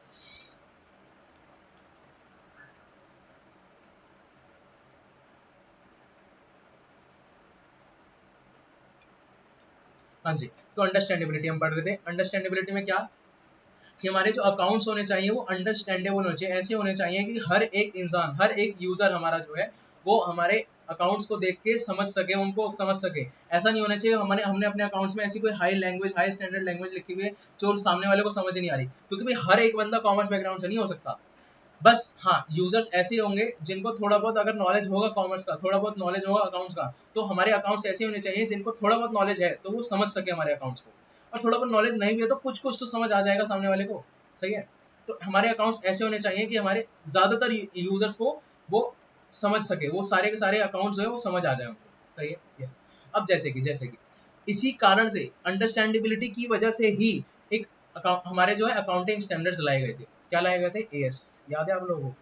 हाँ जी, तो अंडरस्टैंडेबिलिटी हम पढ़ रहे थे। अंडरस्टैंडेबिलिटी में क्या कि हमारे जो अकाउंट्स होने चाहिए वो अंडरस्टैंडेबल होने चाहिए, ऐसे होने चाहिए कि हर एक इंसान, हर एक यूजर हमारा जो है वो हमारे अकाउंट्स को देख के समझ सके, उनको समझ सके। ऐसा नहीं होना चाहिए हमने अपने अकाउंट्स में ऐसी कोई हाई स्टैंडर्ड लैंग्वेज लिखी हुई है जो सामने वाले को समझ ही नहीं आ रही, क्योंकि भाई हर एक बंदा कॉमर्स बैकग्राउंड से नहीं हो सकता। बस हाँ, यूजर्स ऐसे होंगे जिनको थोड़ा बहुत अगर नॉलेज होगा कॉमर्स का, थोड़ा बहुत नॉलेज होगा अकाउंट्स का, तो हमारे अकाउंट्स ऐसे होने चाहिए जिनको थोड़ा बहुत नॉलेज है तो वो समझ सके हमारे अकाउंट्स को। और थोड़ा बहुत नॉलेज नहीं भी है तो कुछ कुछ तो समझ आ जाएगा सामने वाले को, सही है। तो हमारे अकाउंट्स ऐसे होने चाहिए कि हमारे ज्यादातर यूजर्स को वो समझ सके, वो सारे के सारे अकाउंट्स जो है वो समझ आ जाए उनको, सही है, यस। अब जैसे कि इसी कारण से अंडरस्टैंडेबिलिटी की वजह से ही एक हमारे जो है अकाउंटिंग स्टैंडर्ड्स लाए गए थे। क्या लाए गए थे? एएस, याद है आप लोगों को?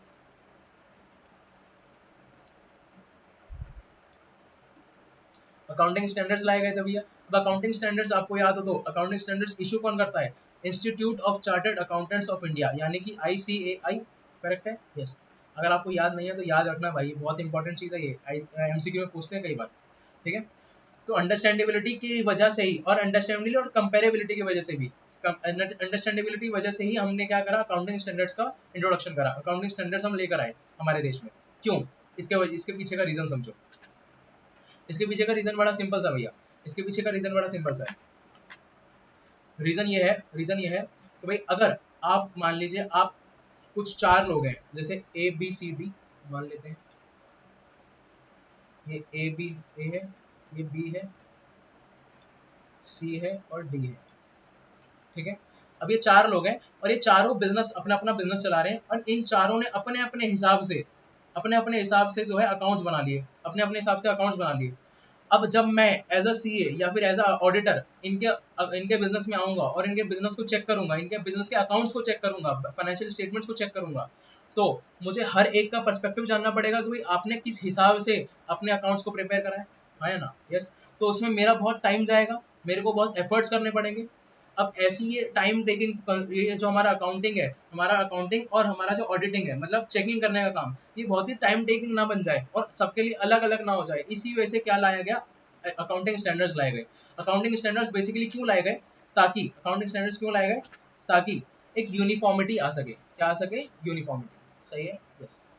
अकाउंटिंग स्टैंडर्ड्स लाए गए थे भैया। अब अकाउंटिंग स्टैंडर्ड्स आपको याद हो तो अकाउंटिंग स्टैंडर्ड्स इशू कौन करता है? Institute of chartered accountants of India, यानी कि ICAI, करेक्ट है, यस। अगर आपको याद नहीं है तो याद रखना भाई, बहुत इंपॉर्टेंट चीज है ये, MCQ में पूछते हैं कई बार, ठीक है। तो अंडरस्टैंडेबिलिटी की वजह से ही, और अंडरस्टैंडेबिलिटी और कंपेरेबिलिटी की वजह से भी, अंडरस्टैंडेबिलिटी की वजह से ही हमने क्या करा, अकाउंटिंग स्टैंडर्ड्स का इंट्रोडक्शन करा, अकाउंटिंग स्टैंडर्ड्स हम लेकर आए हमारे देश में। क्यों? इसके पीछे का रीजन समझो। इसके पीछे का रीजन बड़ा सिंपल सा भैया, इसके पीछे का रीजन बड़ा सिंपल सा है। रीजन ये है कि भाई अगर आप मान लीजिए आप कुछ 4 लोग हैं, जैसे ABCD मान लेते हैं, ये A है, ये B है, C है और D है, ठीक है। अब ये 4 लोग हैं और ये चारों बिजनेस अपना अपना बिजनेस चला रहे हैं और इन चारों ने अपने अपने हिसाब से जो है अकाउंट्स बना लिए, अपने अपने हिसाब से अकाउंट्स बना लिए। अब जब मैं एज अ सीए या फिर एज अ ऑडिटर इनके इनके बिजनेस में आऊंगा और इनके बिजनेस को चेक करूंगा, इनके बिजनेस के अकाउंट्स को चेक करूंगा, फाइनेंशियल स्टेटमेंट्स को चेक करूंगा, तो मुझे हर एक का पर्सपेक्टिव जानना पड़ेगा कि भाई आपने किस हिसाब से अपने अकाउंट्स को प्रिपेयर करा है, हाँ या ना? यस। तो उसमें मेरा बहुत टाइम जाएगा, मेरे को बहुत एफर्ट्स करने पड़ेंगे। अब ऐसी ये टाइम टेकिंग, ये जो हमारा अकाउंटिंग है, हमारा अकाउंटिंग और हमारा जो ऑडिटिंग है, मतलब चेकिंग करने का काम, ये बहुत ही टाइम टेकिंग ना बन जाए और सबके लिए अलग अलग ना हो जाए। इसी वजह से क्या लाया गया, अकाउंटिंग स्टैंडर्ड्स लाए गए। अकाउंटिंग स्टैंडर्ड्स बेसिकली क्यों लाए गए, ताकि अकाउंटिंग स्टैंडर्ड्स क्यों लाए गए, ताकि एक यूनिफॉर्मिटी आ सके। क्या आ सके? यूनिफॉर्मिटी। सही है? Yes.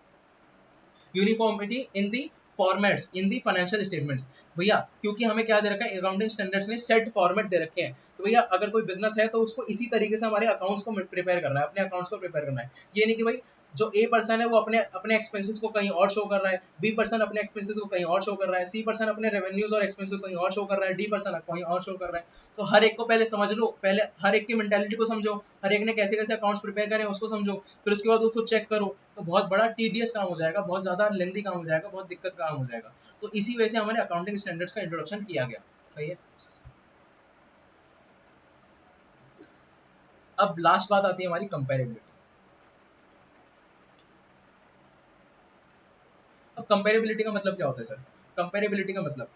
Uniformity in the formats in the financial statements. भैया क्योंकि हमें क्या दे रखा है, अकाउंटिंग स्टैंडर्ड्स ने सेट फॉर्मेट दे रखे हैं, तो भैया अगर कोई बिजनेस है तो उसको इसी तरीके से हमारे अकाउंट्स को प्रिपेयर करना है, अपने अकाउंट्स को प्रिपेयर करना है। ये नहीं कि भाई जो ए पर्सन है वो अपने अपने एक्सपेंसेस को कहीं और शो कर रहा है, बी पर्सन अपने एक्सपेंसेस को कहीं और शो कर रहा है, सी पर्सन अपने रेवेन्यूज और एक्सपेंसेस को कहीं और शो कर रहा है, डी पर्सन कहीं और शो कर रहा है। तो हर एक को पहले समझ लो, पहले हर एक की मेंटालिटी को समझो, हर एक ने कैसे कैसे अकाउंट्स प्रिपेयर करें उसको समझो, फिर उसके बाद उसको चेक करो। तो बहुत बड़ा टीडियस काम हो जाएगा, बहुत ज्यादा लेंदी काम हो जाएगा, बहुत दिक्कत काम हो जाएगा। तो इसी वजह से हमारे अकाउंटिंग स्टैंडर्ड्स का इंट्रोडक्शन किया गया। सही है। अब लास्ट बात आती है हमारी कंपेरेबिलिटी। अब कंपेरेबिलिटी का मतलब क्या होता है सर? कंपेरेबिलिटी का मतलब,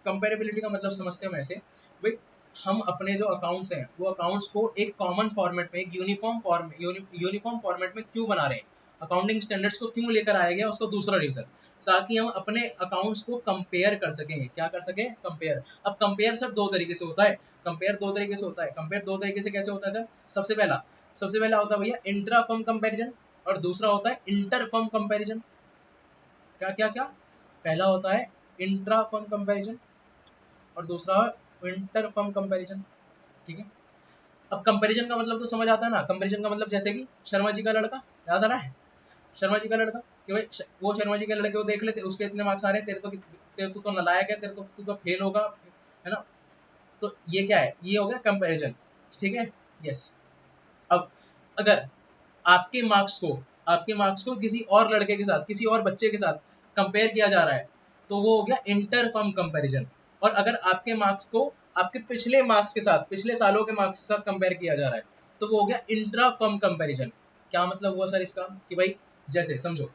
कंपेरेबिलिटी का मतलब समझते हैं हम ऐसे, भाई हम अपने जो अकाउंट्स हैं वो अकाउंट्स को एक कॉमन फॉर्मेट में, एक यूनिफॉर्म फॉर्मेट में क्यों बना रहे हैं, अकाउंटिंग स्टैंडर्ड्स को क्यों लेकर आया गया, उसका दूसरा रीजन, ताकि हम अपने अकाउंट्स को कंपेयर कर सकें। क्या कर सकें? कंपेयर। अब कंपेयर सर दो तरीके से होता है, कंपेयर दो तरीके से होता है। कंपेयर दो तरीके से कैसे होता है सर? सबसे पहला होता है भैया इंट्रा फर्म कंपेरिजन, और दूसरा होता है इंटर फर्म कंपेरिजन। क्या क्या क्या? पहला होता है इंट्रा फर्म कंपेरिजन और दूसरा इंटर फर्म कंपैरिजन। ठीक है। अब कंपैरिजन का मतलब तो समझ आता है ना, कंपैरिजन का मतलब जैसे कि शर्मा जी का लड़का, याद आ रहा है? शर्मा जी का लड़का कि भाई वो शर्मा जी के लड़के को देख लेते, उसके इतने मार्क्स आ रहे हैं, तेरे तो नालायक है, तेरे तो तू तो फेल होगा, है ना? तो ये क्या है? ये हो गया कंपैरिजन। ठीक है। यस। अब अगर आपके मार्क्स को आपके मार्क्स को किसी और लड़के के साथ, किसी और बच्चे के साथ कंपेयर किया जा रहा है, तो वो हो गया इंटर फर्म कंपैरिजन। और अगर आपके मार्क्स को आपके पिछले मार्क्स के साथ, पिछले सालों के मार्क्स के साथ कंपेयर किया जा रहा है, तो वो हो गया इंट्रा फर्म कंपैरिजन। क्या मतलब हुआ सर इसका? कि भाई जैसे समझो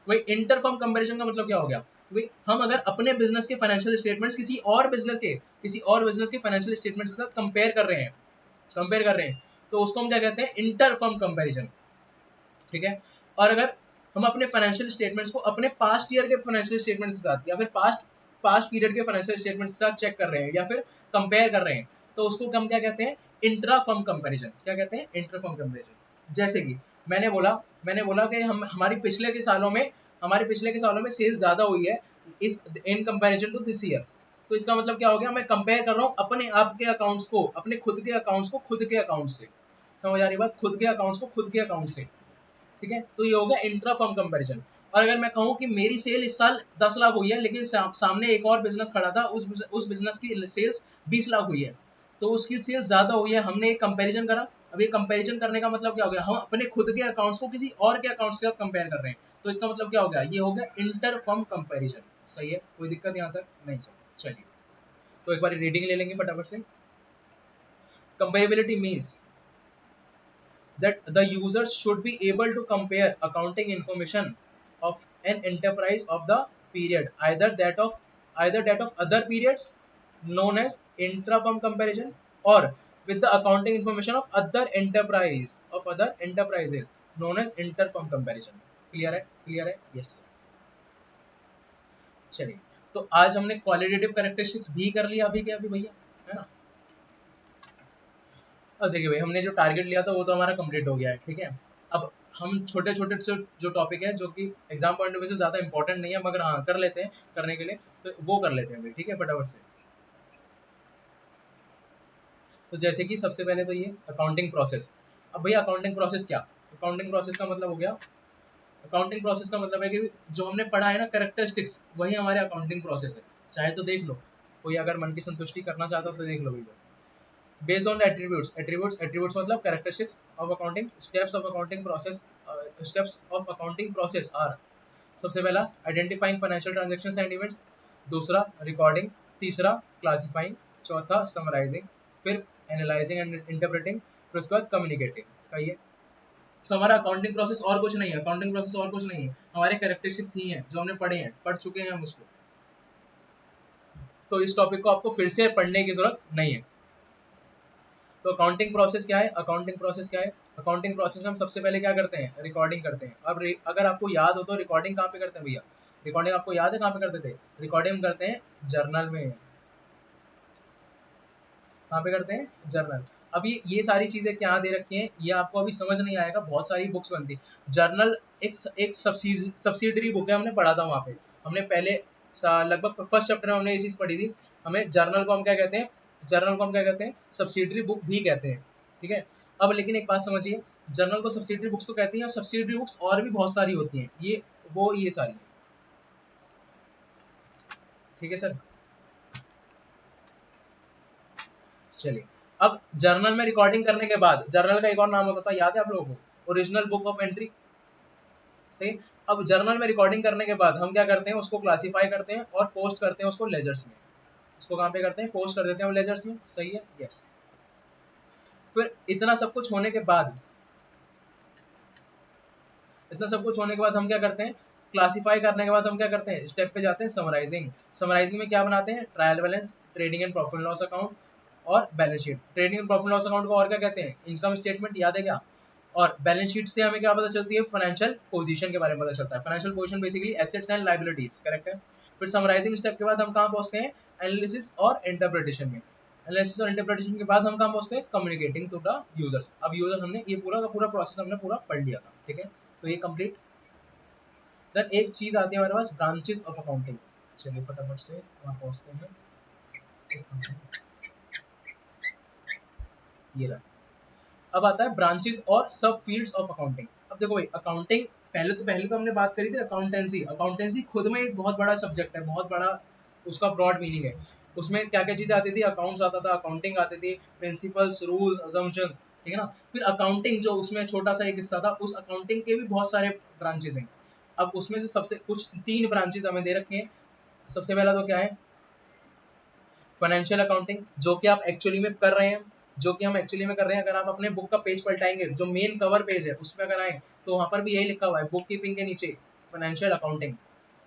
भाई इंटर फर्म कंपैरिजन का मतलब क्या हो गया? भाई हम अगर अपने बिजनेस के फाइनेंशियल स्टेटमेंट्स किसी और बिजनेस के फाइनेंशियल स्टेटमेंट्स के साथ कंपेयर कर रहे हैं, तो उसको हम क्या कहते हैं? Inter firm comparison. ठीक है। और अगर हम अपने फाइनेंशियल स्टेटमेंट्स को अपने पास्ट ईयर के फाइनेंशियल स्टेटमेंट के साथ या फिर पास्ट पास्ट पीरियड के फाइनेंशियल स्टेटमेंट के साथ चेक कर रहे हैं या फिर कंपेयर कर रहे हैं, तो उसको हम क्या कहते हैं? Intra firm comparison. क्या कहते हैं? Intra firm comparison. जैसे कि मैंने बोला कि हम हमारे पिछले के सालों में सेल्स ज्यादा हुई है इस in comparison to this year. तो इसका मतलब क्या हो गया? मैं कंपेयर कर रहा हूँ अपने आप के अकाउंट्स को, अपने खुद के अकाउंट्स को खुद के अकाउंट से। समझ आ रही बात? खुद के अकाउंट्स को खुद के अकाउंट से। ठीक है। तो ये हो गया इंट्रा फर्म कंपैरिजन। और अगर मैं कहूँ कि मेरी सेल इस साल 10 लाख हुई है, लेकिन सामने एक और बिजनेस खड़ा था, उस बिजनेस की सेल्स 20 लाख हुई है, तो उसकी सेल्स ज्यादा हुई है, हमने एक कंपैरिजन करा। अब ये कंपैरिजन करने का मतलब क्या हो गया? हम अपने खुद के अकाउंट्स को किसी और के अकाउंट से कंपेयर कर रहे हैं, तो इसका मतलब क्या हो गया? ये हो गया इंटर फर्म कंपैरिजन। सही है? कोई दिक्कत यहाँ तक नहीं सर? चलिए, तो एक बार रीडिंग ले लेंगे फटाफट से। Comparability means that the users should be able to compare accounting information of an enterprise of the period, either that of other periods known as intra-firm comparison, or with the accounting information of other enterprises known as inter-firm comparison. Clear है? Yes sir. चलिए, तो आज हमने qualitative characteristics भी कर लिया अभी के अभी भैया, है ना? अब देखिए भाई, हमने जो टारगेट लिया था वो तो हमारा कंप्लीट हो गया है। ठीक है। अब हम छोटे छोटे जो टॉपिक है जो कि एग्जाम पॉइंट ऑफ व्यू से ज्यादा इंपॉर्टेंट नहीं है, मगर हाँ कर लेते हैं, करने के लिए तो वो कर लेते हैं भाई। ठीक है, फटाफट से। तो जैसे कि सबसे पहले तो ये अकाउंटिंग प्रोसेस। अब भैया अकाउंटिंग प्रोसेस क्या? अकाउंटिंग प्रोसेस का मतलब हो गया, अकाउंटिंग प्रोसेस का मतलब है कि जो हमने पढ़ा है ना कैरेक्टरिस्टिक्स, वही हमारे अकाउंटिंग प्रोसेस है। चाहे तो देख लो, कोई अगर मन की संतुष्टि करना चाहता हो तो देख लो video. Based on the attributes मतलब characteristics of accounting, steps of accounting process are, सबसे पहला identifying financial transactions and events, दूसरा रिकॉर्डिंग, तीसरा क्लासिफाइंग, चौथा समराइजिंग, फिर एनालाइजिंग एंड इंटरप्रेटिंग, फिर उसके बाद कम्युनिकेटिंग। कहिए। तो हमारा अकाउंटिंग प्रोसेस और कुछ नहीं है, अकाउंटिंग प्रोसेस और कुछ नहीं है, हमारे कैरेक्टरिस्टिक्स ही हैं जो हमने पढ़े हैं, पढ़ चुके हैं हम उसको। तो इस टॉपिक को आपको फिर से पढ़ने की जरूरत नहीं है। तो अकाउंटिंग प्रोसेस क्या है, अकाउंटिंग प्रोसेस क्या है, अकाउंटिंग प्रोसेस में हम सबसे पहले क्या करते हैं, रिकॉर्डिंग करते हैं। अब अगर आपको याद हो तो रिकॉर्डिंग कहाँ पे करते हैं भैया, रिकॉर्डिंग आपको याद है कहाँ पे करते थे, रिकॉर्डिंग करते हैं जर्नल में। कहाँ पे करते हैं, जर्नल। अभी ये सारी चीजें क्या दे रखी हैं ये आपको अभी समझ नहीं आएगा, बहुत सारी बुक्स बनती। जर्नल एक सब्सिडरी बुक है, हमने पढ़ा था वहाँ पे, हमने पहले लगभग फर्स्ट चैप्टर में हमने ये चीज पढ़ी थी। हमें जर्नल को हम क्या कहते हैं, जर्नल को हम क्या कहते हैं, सब्सिडरी बुक भी कहते हैं। ठीक है। अब लेकिन एक बात समझिए, जर्नल को सब्सिडरी बुक्स तो कहती हैं, और सब्सिडरी बुक्स और भी बहुत सारी होती हैं, ये सारी। ठीक है सर। चलिए। अब जर्नल में रिकॉर्डिंग करने के बाद जर्नल का एक और नाम होता था, याद है आप लोगों को, ओरिजिनल बुक ऑफ एंट्री। सही। अब जर्नल में रिकॉर्डिंग करने के बाद हम क्या करते हैं, उसको क्लासीफाई करते हैं और पोस्ट करते हैं उसको लेजर्स में। उसको कहाँ पे करते हैं, पोस्ट कर देते हैं लेजर्स में। सही है, यस। फिर इतना सब कुछ होने के बाद हम क्या करते हैं, क्लासीफाई करने के बाद हम क्या करते हैं, स्टेप पे जाते हैं समराइजिंग। समराइजिंग में क्या बनाते हैं, trial balance, trading and profit loss account और balance sheet. Trading and profit loss account को और क्या कहते हैं, इनकम स्टेटमेंट, याद है क्या। और बैलेंस शीट से हमें क्या पता चलती है, फाइनेंशियल पोजीशन के बारे में पता चलता है। Financial position basically assets and liabilities, correct है। फिर समराइजिंग स्टेप के बाद हम कहाँ पहुंचते हैं, एनालिसिस और इंटरप्रिटेशन में। एनालिसिस और इंटरप्रिटेशन के बाद हम कहाँ पहुंचते हैं, कम्युनिकेटिंग टू द यूजर्स। अब यूजर हमने ये पूरा का पूरा प्रोसेस हमने पूरा पढ़ लिया था। ठीक है, तो ये कंप्लीट। देन एक चीज आती है हमारे पास, ब्रांचेस ऑफ अकाउंटिंग। चलिए फटाफट से वहां पहुंचते हैं। ये रहा। अब आता है ब्रांचेस और सब फील्ड्स ऑफ अकाउंटिंग। अब देखो भाई, अकाउंटिंग पहले तो हमने बात करी थी अकाउंटेंसी। अकाउंटेंसी खुद में एक बहुत बड़ा सब्जेक्ट है, बहुत बड़ा उसका ब्रॉड मीनिंग है। उसमें क्या क्या चीजें आती थी, अकाउंट्स आता था, अकाउंटिंग आती थी, प्रिंसिपल्स, रूल्स, अजम्पशंस। ठीक है ना। फिर अकाउंटिंग जो उसमें छोटा सा एक हिस्सा था, उस अकाउंटिंग के भी बहुत सारे ब्रांचेस हैं। अब उसमें से सबसे कुछ 3 ब्रांचेस हमें दे रखे हैं। सबसे पहला तो क्या है, फाइनेंशियल अकाउंटिंग, जो कि आप एक्चुअली में कर रहे हैं, जो कि हम एक्चुअली में कर रहे हैं। अगर आप अपने बुक का पेज पलटाएंगे, जो मेन कवर पेज है उसमें अगर आए तो वहां पर भी यही लिखा हुआ है, बुक कीपिंग के नीचे फाइनेंशियल अकाउंटिंग।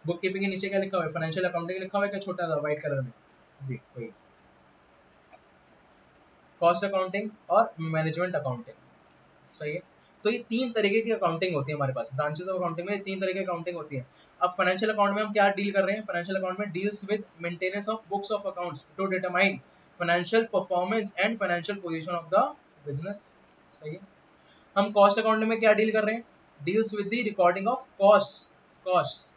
बुक कीपिंग के नीचे क्या लिखा हुआ है, फाइनेंशियल अकाउंटिंग लिखा हुआ है, क्या छोटा सा व्हाइट कलर में। जी वही। कॉस्ट अकाउंटिंग और मैनेजमेंट अकाउंटिंग। सही है। तो ये 3 तरीके की अकाउंटिंग होती है हमारे पास, ब्रांचेस ऑफ अकाउंटिंग में 3 तरह की अकाउंटिंग होती है। अब फाइनेंशियल अकाउंट में हम क्या डील कर रहे हैं, फाइनेंशियल अकाउंट में deals with maintenance of books of accounts to determine financial performance and financial position of the business. सही है। हम कॉस्ट अकाउंट में क्या डील कर रहे हैं, deals with the recording of cost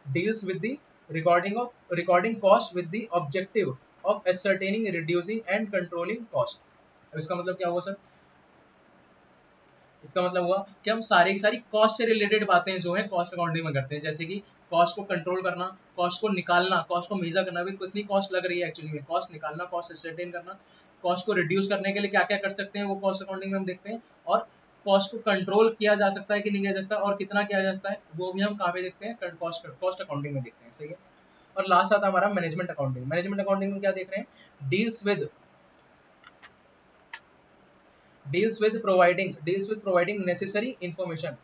deals with the recording cost with the objective of ascertaining, reducing and controlling cost। अब इसका मतलब क्या हुआ सर, इसका मतलब हुआ कि हम सारी की सारी कॉस्ट से रिलेटेड बातें जो है कॉस्ट अकाउंटिंग में करते हैं, जैसे कि कॉस्ट को कंट्रोल करना, कॉस्ट को निकालना, कॉस्ट को मेजर करना, भी कितनी कॉस्ट लग रही है एक्चुअली में, कॉस्ट निकालना, कॉस्ट असरटेन करना, कॉस्ट को रिड्यूस करने के लिए क्या क्या कर सकते हैं वो कॉस्ट अकाउंटिंग में हम देखते हैं, और कॉस्ट को कंट्रोल किया जा सकता है कि नहीं किया जा सकता और कितना किया जा सकता है वो भी हम कहाँ पे देखते हैं, कॉस्ट अकाउंटिंग में देखते हैं। सही है। और लास्ट आता है हमारा मैनेजमेंट अकाउंटिंग। मैनेजमेंट अकाउंटिंग में क्या देख रहे हैं, deals with providing necessary information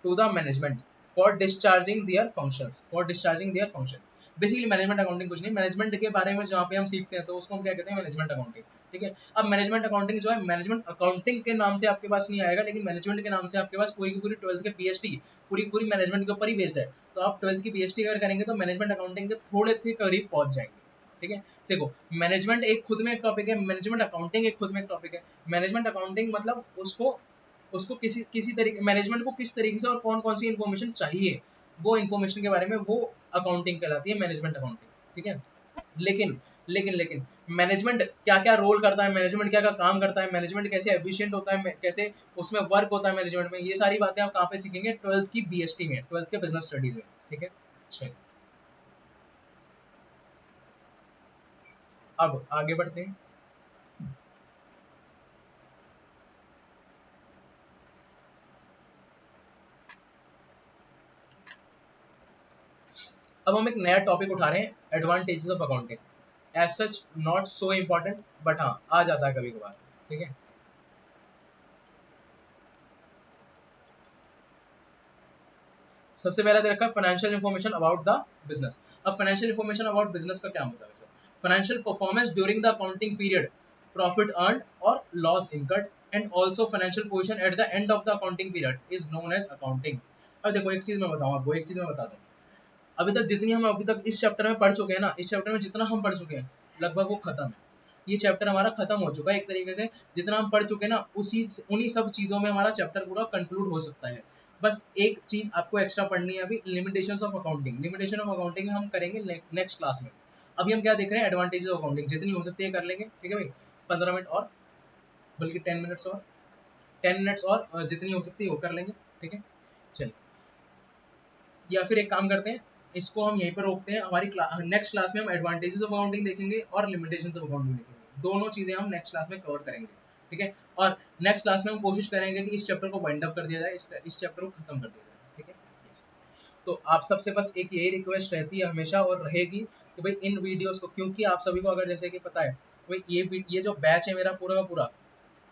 to the management for discharging their functions। Basically management accounting कुछ नहीं, मैनेजमेंट के बारे में जहाँ पे हम सीखते हैं तो उसको हम क्या कहते हैं, मैनेजमेंट अकाउंटिंग। ठीक है। अब मैनेजमेंट अकाउंटिंग जो है, मैनेजमेंट अकाउंटिंग के नाम से आपके पास नहीं आएगा, लेकिन मैनेजमेंट के नाम से आपके पास पूरी की पूरी 12th के पीएचडी पूरी पूरी मैनेजमेंट के ऊपर ही बेस्ड है। तो आप 12th की पीएचडी अगर करेंगे तो मैनेजमेंट अकाउंटिंग के थोड़े से करीब पहुंच जाएंगे। ठीक है। देखो, मैनेजमेंट एक खुद में एक टॉपिक है, मैनेजमेंट अकाउंटिंग एक खुद में एक टॉपिक है। मैनेजमेंट अकाउंटिंग मतलब उसको उसको किसी किसी तरीके, मैनेजमेंट को किस तरीके से और कौन कौन सी इन्फॉर्मेशन चाहिए, वो इन्फॉर्मेशन के बारे में वो अकाउंटिंग कहलाती है, मैनेजमेंट अकाउंटिंग। ठीक है। लेकिन लेकिन मैनेजमेंट क्या क्या रोल करता है, मैनेजमेंट क्या क्या काम करता है, मैनेजमेंट कैसे एफिशिएंट होता है, कैसे उसमें वर्क होता है मैनेजमेंट में, ये सारी बातें आप कहाँ पे सीखेंगे, 12th की बीएसटी में, 12th के बिजनेस स्टडीज में। ठीक है, चलिए अब आगे बढ़ते हैं। अब हम एक नया टॉपिक उठा रहे हैं, advantages of accounting. As such not so important, but हाँ आ जाता है कभी कभार। ठीक है, सबसे पहला दे रखा है financial information about the business. अब फाइनेंशियल इन्फॉर्मेशन अबाउट बिजनेस का क्या मतलब है sir? Financial performance during the accounting period, profit earn और loss incurred, and also financial position at the end of the accounting period is known as accounting. अब देखो एक चीज मैं बताऊँ आपको, एक चीज मैं बता दूँ, अभी तक जितनी हम अभी तक इस चैप्टर में पढ़ चुके हैं ना, इस चैप्टर में जितना हम पढ़ चुके हैं लगभग वो खत्म है। ये चैप्टर हमारा खत्म हो चुका है एक तरीके से। जितना हम पढ़ चुके हैं ना, उसी उन्हीं सब चीजों में हमारा चैप्टर पूरा कंक्लूड हो सकता है। बस एक चीज आपको एक्स्ट्रा पढ़नी है अभी, limitations of accounting. Limitation of accounting हम करेंगे नेक्स्ट क्लास में। अभी हम क्या देख रहे हैं, एडवांटेजेस ऑफ अकाउंटिंग, जितनी हो सकती है कर लेंगे। ठीक है भाई, 15 मिनट और, बल्कि 10 मिनट्स और, 10 मिनट्स और जितनी हो सकती है वो कर लेंगे। ठीक है, चलिए, या फिर एक काम करते हैं, इसको हम यहीं पर रोकते हैं। हमारी नेक्स्ट क्लास में हम एडवांटेजेस ऑफ अकाउंटिंग देखेंगे और लिमिटेशंस ऑफ अकाउंटिंग देखेंगे। दोनों चीजें हम नेक्स्ट क्लास में कवर करेंगे। ठीक है, और नेक्स्ट क्लास में हम कोशिश करेंगे कि इस चैप्टर को वाइंड अप कर दिया जाए, इस चैप्टर को खत्म कर दिया जाए। ठीक है, यस। तो आप सबसे बस एक यही रिक्वेस्ट रहती है हमेशा और रहेगी कि भाई इन वीडियोस को, क्योंकि आप सभी को अगर जैसे कि पता है, भाई ये जो बैच है मेरा पूरा का पूरा,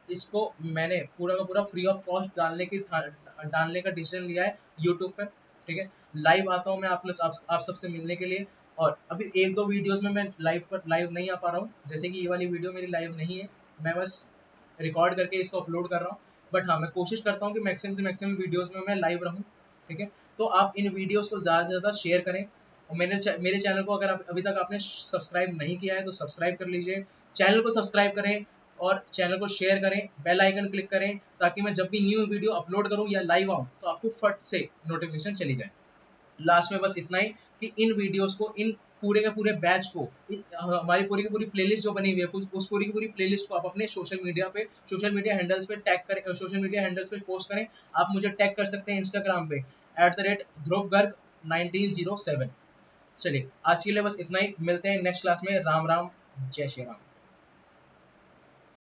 इसको मैंने पूरा का पूरा फ्री ऑफ कॉस्ट डालने का डिसीजन लिया है यूट्यूब पे। ठीक है, लाइव आता हूँ मैं आप सबसे मिलने के लिए। और अभी एक दो वीडियोस में मैं लाइव नहीं आ पा रहा हूँ, जैसे कि ये वाली वीडियो मेरी लाइव नहीं है, मैं बस रिकॉर्ड करके इसको अपलोड कर रहा हूँ। बट हाँ, मैं कोशिश करता हूँ कि मैक्सिमम से मैक्सिमम वीडियोस में मैं लाइव रहूँ। ठीक है, तो आप इन वीडियोस को ज़्यादा से ज़्यादा शेयर करें। और मेरे चैनल को अगर अभी तक आपने सब्सक्राइब नहीं किया है तो सब्सक्राइब कर लीजिए, चैनल को सब्सक्राइब करें और चैनल को शेयर करें, बेल आइकन क्लिक करें, ताकि मैं जब भी न्यू वीडियो अपलोड करूं या लाइव आऊं तो आपको फट से नोटिफिकेशन चली जाए। लास्ट में बस इतना ही कि इन वीडियोस को, इन पूरे के पूरे बैच को, हमारी पूरी की पूरी प्लेलिस्ट जो बनी हुई है, उस पूरी की पूरी प्लेलिस्ट को आप अपने सोशल मीडिया हैंडल्स पे टैग करें, सोशल मीडिया हैंडल्स पे पोस्ट करें। आप मुझे टैग कर सकते हैं इंस्टाग्राम पे @ध्रुव गर्ग 1907। चलिए, आज के लिए बस इतना ही, मिलते हैं नेक्स्ट क्लास में। राम राम, जय श्री राम।